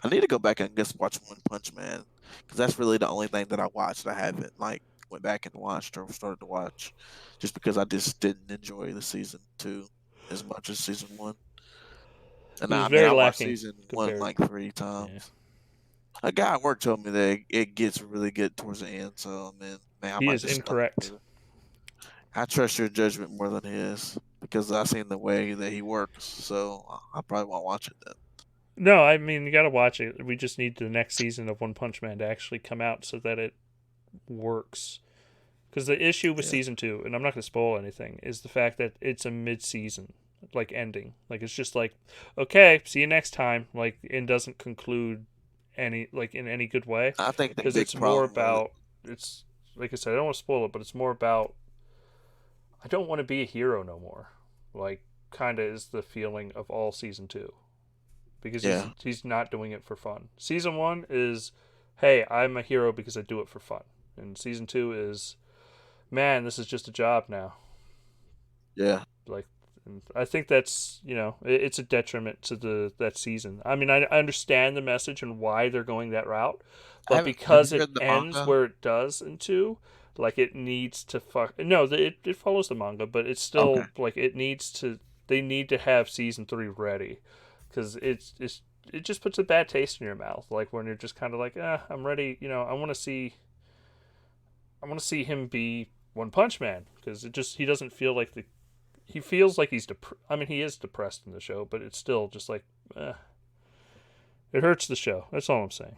I need to go back and just watch One Punch Man because that's really the only thing that I watched. I haven't like went back and watched or started to watch, just because I just didn't enjoy the season 2 as much as season 1. And It was I mean, very I watched lacking season 1 compared. like 3 times. Yeah. A guy at work told me that it gets really good towards the end, so I mean, man, I He might is just stop incorrect. there. I trust your judgment more than his because I've seen the way that he works, so I probably won't watch it then. No, I mean you got to watch it. We just need the next season of One Punch Man to actually come out so that it works. Because the issue with Yeah. season 2, and I'm not going to spoil anything, is the fact that it's a mid-season like ending. Like it's just like, okay, see you next time. Like it doesn't conclude any like in any good way. I think the Because big it's more problem with it, about it's like I said, I don't want to spoil it, but it's more about I don't want to be a hero no more. Like kind of is the feeling of all season 2 because yeah, he's not doing it for fun. Season 1 is, hey, I'm a hero because I do it for fun, and season 2 is, man, this is just a job now. yeah. Like, I think that's it's a detriment to that season. I mean, I understand the message and why they're going that route, but Have because you it read the ends manga? where it does in 2, like it needs to no, it follows the manga, but it's Okay. still like it needs to. They need to have season 3 ready, because it just puts a bad taste in your mouth. Like when you're just kind of like, I'm ready. I want to see him be One Punch Man, because he doesn't feel like he feels like he's I mean, he is depressed in the show, but it's still just like, it hurts the show. That's all I'm saying.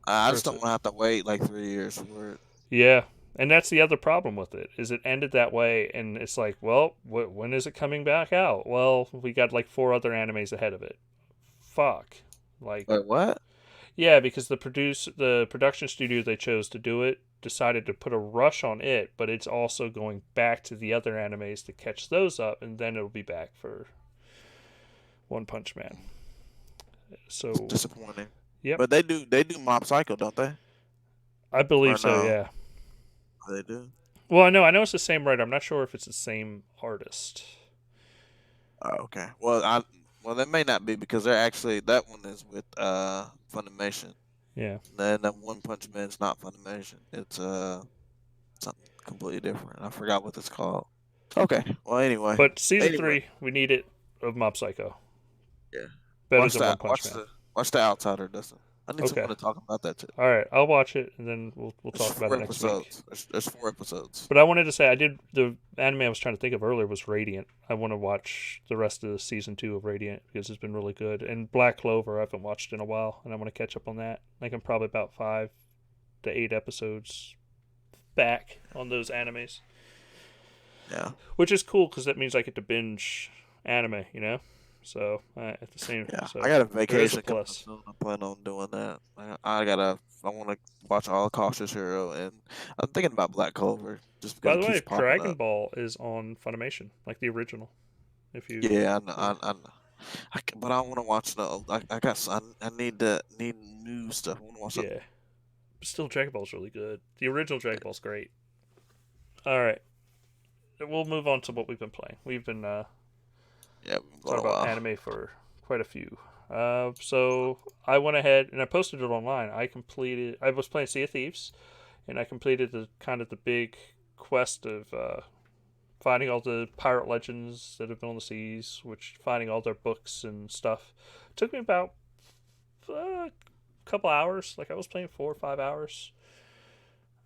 I just Hurts don't it. want to have to wait like 3 years for it. Yeah, and that's the other problem with it is it ended that way, and it's like, well, when is it coming back out? Well, we got like 4 other animes ahead of it. Fuck. Like, Wait, what? yeah, because the production studio they chose to do it decided to put a rush on it, but it's also going back to the other animes to catch those up, and then it'll be back for One Punch Man. It's So, disappointing. yep, But they do Mob Psycho, don't they? I believe Or so. no? Yeah. They do. Well, I know it's the same writer. I'm not sure if it's the same artist. Oh, okay. Well, that may not be because they're actually that one is with Funimation. Yeah. Then that One Punch Man is not Funimation. It's something completely different. I forgot what it's called. Okay. Well, anyway. But season Anyway. 3, we need it of Mob Psycho. Yeah. Better Watch than that. One Punch Man. Watch the Outsider, Dustin. I need Okay. someone to talk about that too. All right, I'll watch it, and then we'll There's talk about 4 it next week. episodes. There's 4 episodes. But I wanted to say the anime I was trying to think of earlier was Radiant. I want to watch the rest of the season 2 of Radiant because it's been really good. And Black Clover I haven't watched in a while, and I want to catch up on that. Like I'm probably about 5 to 8 episodes back on those animes, Yeah. which is cool because that means I get to binge anime, So at the same, Yeah. so I got a there is vacation a coming up plus. soon. I plan on doing that. I want to watch all Cautious Hero, and I'm thinking about Black Clover just because By it the keeps way, popping Dragon up. Ball is on Funimation, like the original. If you, Yeah, I know. But I want to watch the. I got. I need new stuff. I want to watch something. yeah, but still Dragon Ball's really good. The original Dragon Ball's great. All right, we'll move on to what we've been playing. We've been Yeah, talking a about while. anime for quite a few. So I went ahead and I posted it online. I was playing Sea of Thieves, and I completed the big quest of finding all the pirate legends that have been on the seas, which finding all their books and stuff. It took me about a couple hours. Like I was playing 4 or 5 hours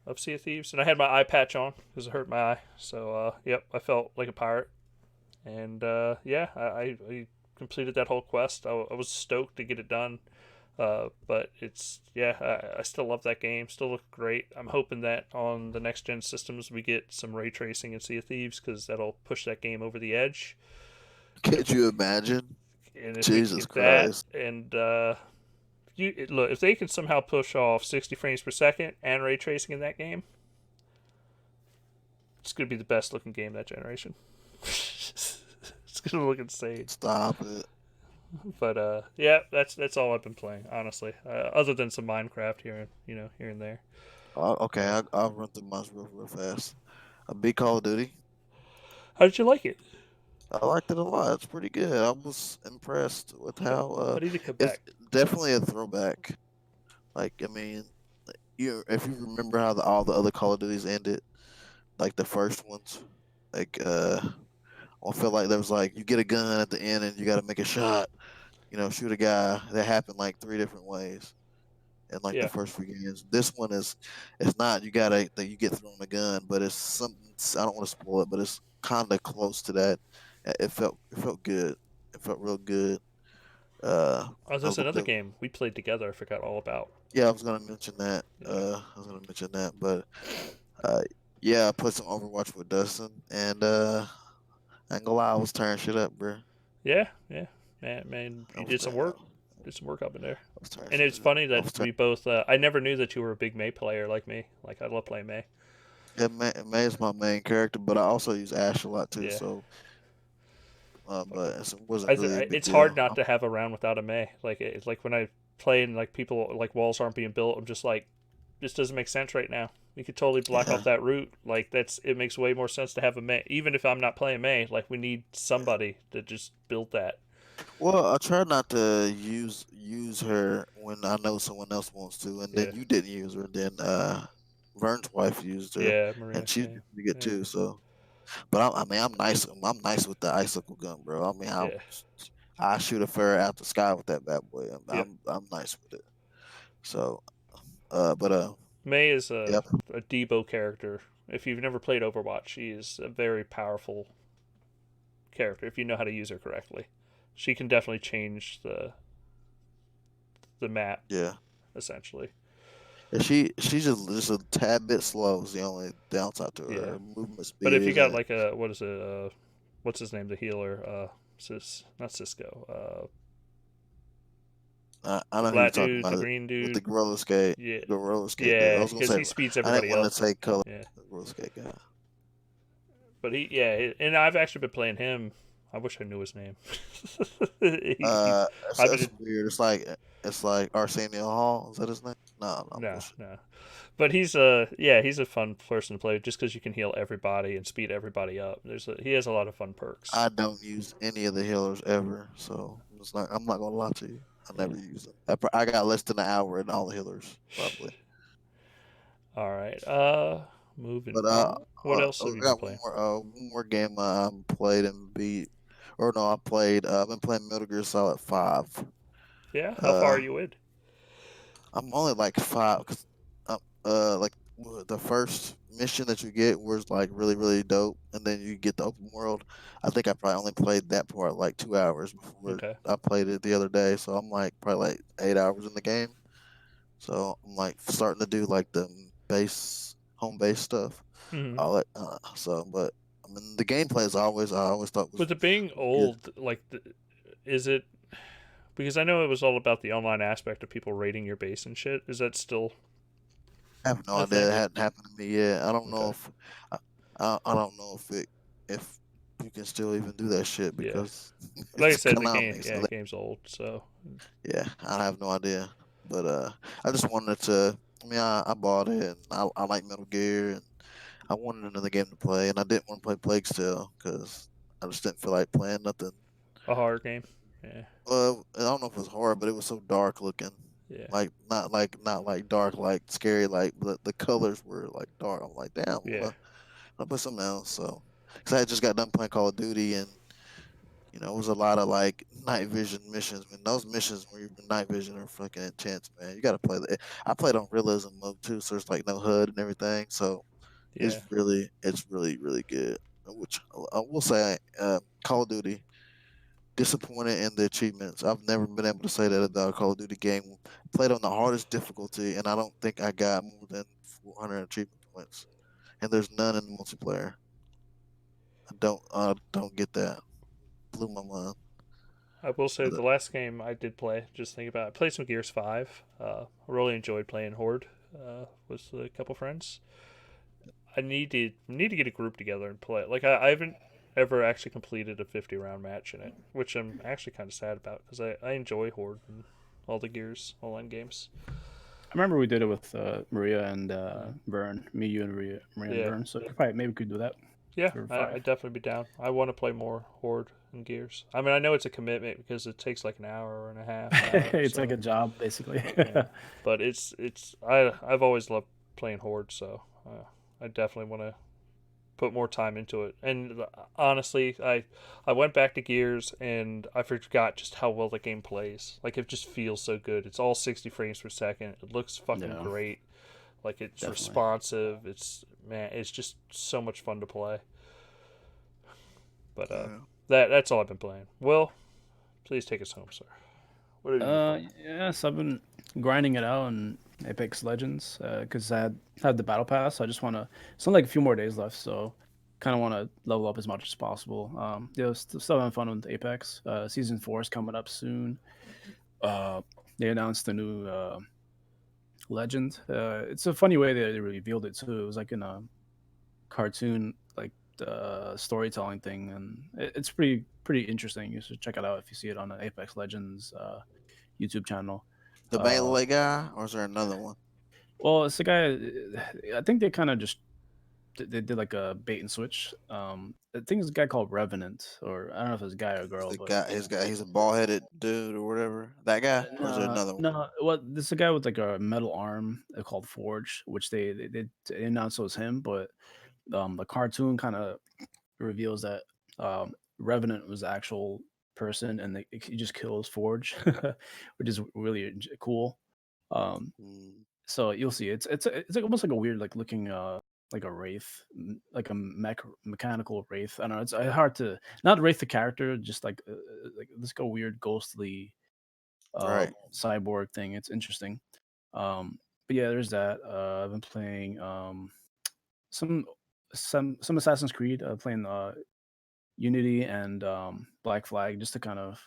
of Sea of Thieves, and I had my eye patch on because it hurt my eye. So yep, I felt like a pirate, and yeah, I completed that whole quest. I was stoked to get it done. But I still love that game. Still look great. I'm hoping that on the next gen systems we get some ray tracing in Sea of Thieves because that'll push that game over the edge. Could you imagine? And if we can Jesus get that, Christ. and look, if they can somehow push off 60 frames per second and ray tracing in that game, it's gonna be the best looking game that generation. It's gonna look insane. Stop it. But yeah, that's all I've been playing, honestly. Other than some Minecraft here, here and there. Okay, I'll run through mine real fast. A big Call of Duty. How did you like it? I liked it a lot. It's pretty good. I was impressed with how I need to come it's back. definitely a throwback. Like, I mean, if you remember how all the other Call of Duties ended, like the first ones, like I feel like there was like you get a gun at the end and you got to make a shot. Shoot a guy. That happened like 3 different ways in like the Yeah. first few games. This one it's not you gotta that you get thrown a gun, but it's something. I don't want to spoil it, but it's kind of close to that. It felt good. It felt real good. Oh, I there's looked another up. game we played together. I forgot all about. Yeah, I was gonna mention that. Yeah. But uh, yeah, I put some Overwatch with Dustin, and I ain't gonna lie, I was tearing shit up, bro. Yeah. Man, I you was did some tearing work. up. Did some work up in there. I was tearing And shit it's up. funny I that was tearing. we both. I never knew that you were a big May player like me. Like I love playing May. Yeah, May is my main character, but I also use Ash a lot too. Yeah. So, but it wasn't really a big It's hard deal. not to have a round without a May. Like it's like when I play and like people like walls aren't being built. I'm just like, this doesn't make sense right now. We could totally block Yeah, off that route. Like it makes way more sense to have a May. Even if I'm not playing May, like we need yeah. somebody to just build that. Well, I try not to use her when I know someone else wants to, and then Yeah. you didn't use her, and then Vern's wife used her, Yeah, Maria. and she's Yeah. pretty good Yeah. too. So, but I mean, I'm nice. I'm nice with the icicle gun, bro. I mean, Yeah. I shoot a fur out the sky with that bad boy. Yep. I'm nice with it. So, but May is yeah, a Debo character. If you've never played Overwatch, she is a very powerful character if you know how to use her correctly. She can definitely change the map yeah. essentially. And she's just a tad bit slow. Is the only downside to her. Yeah. Her movement But speed if you got isn't. like a what is it? What's his name? The healer. Not Cisco. I The know who you're black talking dude, the about green with the dude. roller skate. Yeah. The roller skate dude. I Yeah, was gonna because say he speeds I didn't everybody want up. to say color. Yeah. The roller skate guy. But and I've actually been playing him. I wish I knew his name. He's, I've That's been weird. It's like Arsenio Hall. Is that his name? No, no, no, bullshit. no. But he's he's a fun person to play just because you can heal everybody and speed everybody up. He has a lot of fun perks. I don't use any of the healers ever, so I'm not gonna lie to you. I Yeah. never use them. I got less than an hour in all the healers, probably. All right. Moving But on. What else I have you been got playing? one more game I played and beat, or no, I played. I've been playing Metal Gear Solid 5. Yeah. How far are Uh, you in? I'm only like 5 because like the first mission that you get was like really dope, and then you get the open world. I think I probably only played that part like 2 hours before Okay. I played it the other day, so I'm like probably like 8 hours in the game. So I'm like starting to do like the home base stuff. Hmm. But I mean the gameplay is I always thought With it being was good. old, like, is it? Because I know it was all about the online aspect of people raiding your base and shit. Is that still I have no a idea. thing? It hadn't happened to me yet. I don't know Okay. if I don't know if you can still even do that shit Yeah. because Like I it's said, the game, Konami. yeah, the game's old, so Yeah, I have no idea. But I just wanted to. I mean, I bought it and I like Metal Gear and I wanted another game to play and I didn't want to play Plague Tale because I just didn't feel like playing nothing. a horror game. Yeah. I don't know if it was horror, but it was so dark looking. Yeah. Like not like dark, like scary. Like the colors were like dark. I'm like, damn, Yeah. I'll put something else. So, because I had just got done playing Call of Duty, and it was a lot of like night vision missions. Man, those missions where you're in night vision are fucking intense, man. You got to play that. I played on realism mode too, so there's like no HUD and everything. So Yeah. it's really good. Which I will say, Call of Duty disappointed in the achievements. I've never been able to say that about a Call of Duty game. Played on the hardest difficulty, and I don't think I got more than 400 achievement points. And there's none in the multiplayer. I don't get that. Blew my mind. I will say the last game I did play, just think about it, I played some Gears 5. I really enjoyed playing Horde with a couple friends. I need to get a group together and play. Like I haven't ever actually completed a 50-round match in it, which I'm actually kind of sad about because I enjoy Horde and all the Gears online games. I remember we did it with Maria and Vern. Me, you, and Maria and Yeah. Vern. So probably maybe we could do that. Yeah, For I'd definitely be down. I want to play more Horde and Gears. I mean, I know it's a commitment because it takes like an hour and a half. It's like a job, basically. Yeah. But I've always loved playing Horde, so I definitely want to put more time into it. And honestly, I went back to Gears and I forgot just how well the game plays. Like it just feels so good. It's all 60 frames per second. It looks fucking great. Like it's responsive. It's just so much fun to play. But that's all I've been playing. Will, please take us home, sir. What have you been playing? Yes, I've been grinding it out in Apex Legends because I had the battle pass. So I just want to. It's only like a few more days left, so kind of want to level up as much as possible. Still having fun with Apex. Season 4 is coming up soon. They announced the new legend. It's a funny way they revealed it too. It was like in a cartoon, like storytelling thing, and it's pretty interesting. You should check it out if you see it on the Apex Legends YouTube channel. The melee guy, or is there another one? Well, it's the guy. I think they kind of just they did like a bait and switch. I think it's a guy called Revenant, or I don't know if it's a guy or a girl. The But guy, he's a bald headed dude or whatever. That guy, or is there another one? no, well, this is a guy with like a metal arm called Forge, which they announced it was him, but the cartoon kind of reveals that Revenant was the actual person, and he just kills Forge, which is really cool. Um, so you'll see it's like almost like a weird like looking like a wraith, like a mechanical wraith. I don't know. It's hard to not wraith the character, just like this go weird ghostly Right. cyborg thing. It's interesting. But yeah, there's that. I've been playing some some Assassin's Creed. Playing Unity and Black Flag just to kind of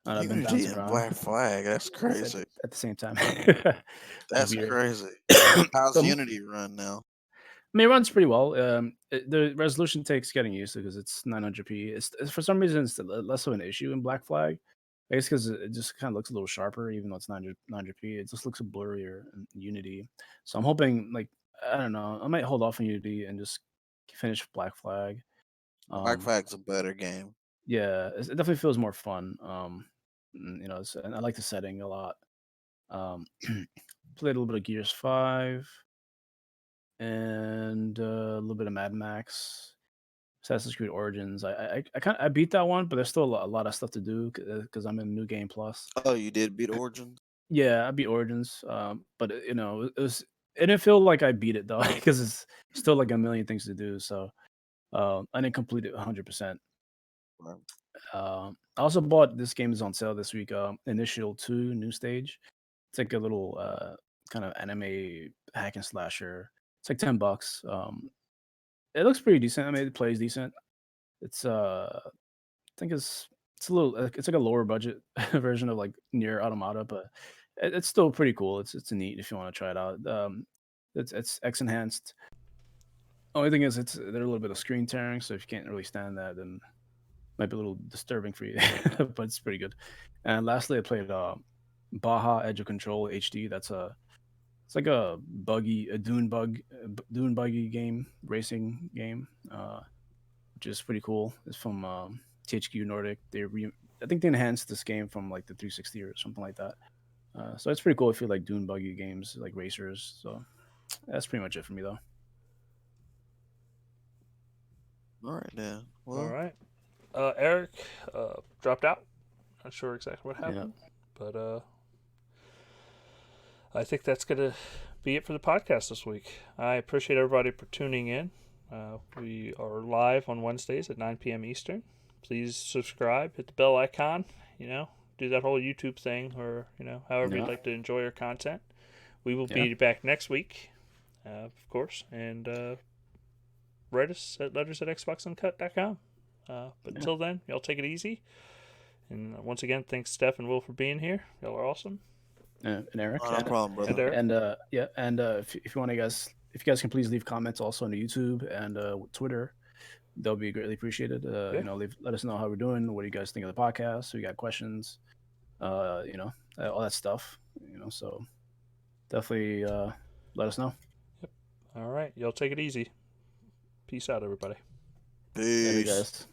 I've been Unity bouncing and around Black Flag. That's crazy. at the same time. That's Weird. crazy. How's So, Unity run now? I mean, it runs pretty well. The resolution takes getting used to because it's 900p. It's for some reason it's less of an issue in Black Flag. I guess because it just kind of looks a little sharper, even though it's 900p. It just looks blurrier in Unity. So I'm hoping, like, I don't know, I might hold off on Unity and just finish Black Flag. Black Flag's a better game. Yeah, it definitely feels more fun. And I like the setting a lot. Played a little bit of Gears 5 and a little bit of Mad Max, Assassin's Creed Origins. I beat that one, but there's still a lot of stuff to do because I'm in New Game Plus. Oh, you did beat Origins? Yeah, I beat Origins, but it didn't feel like I beat it though because it's still like a million things to do. So I didn't complete it 100%. Right. I also bought this game is on sale this week. Initial 2 New Stage. It's like a little kind of anime hack and slasher. It's like $10. It looks pretty decent. I mean, it plays decent. It's I think it's a little it's like a lower budget version of like Near Automata, but it's still pretty cool. It's neat if you want to try it out. It's X enhanced. Only thing is they're a little bit of screen tearing, so if you can't really stand that, then might be a little disturbing for you, but it's pretty good. And lastly, I played Baja Edge of Control HD. It's like a dune buggy game, racing game, which is pretty cool. It's from THQ Nordic. I think they enhanced this game from like the 360 or something like that. So it's pretty cool if you like dune buggy games, like racers. So that's pretty much it for me, though. All right, then. All Well, right. Eric dropped out. Not sure exactly what happened, but I think that's gonna be it for the podcast this week. I appreciate everybody for tuning in. We are live on Wednesdays at 9 p.m. Eastern. Please subscribe, hit the bell icon. Do that whole YouTube thing, or however you'd like to enjoy our content. We will be back next week, of course, and write us at letters@xboxuncut.com. But until then, y'all take it easy, And once again, thanks Steph and Will for being here. Y'all are awesome. And Eric. No problem, brother. And Eric. And yeah, and if you want to guys, if you guys can please leave comments also on the YouTube and Twitter, they'll be greatly appreciated. You know, let us know how we're doing. What do you guys think of the podcast? So you got questions? You know, all that stuff. You know, so definitely let us know. Yep. All right, y'all take it easy. Peace out, everybody. Peace. Later, guys.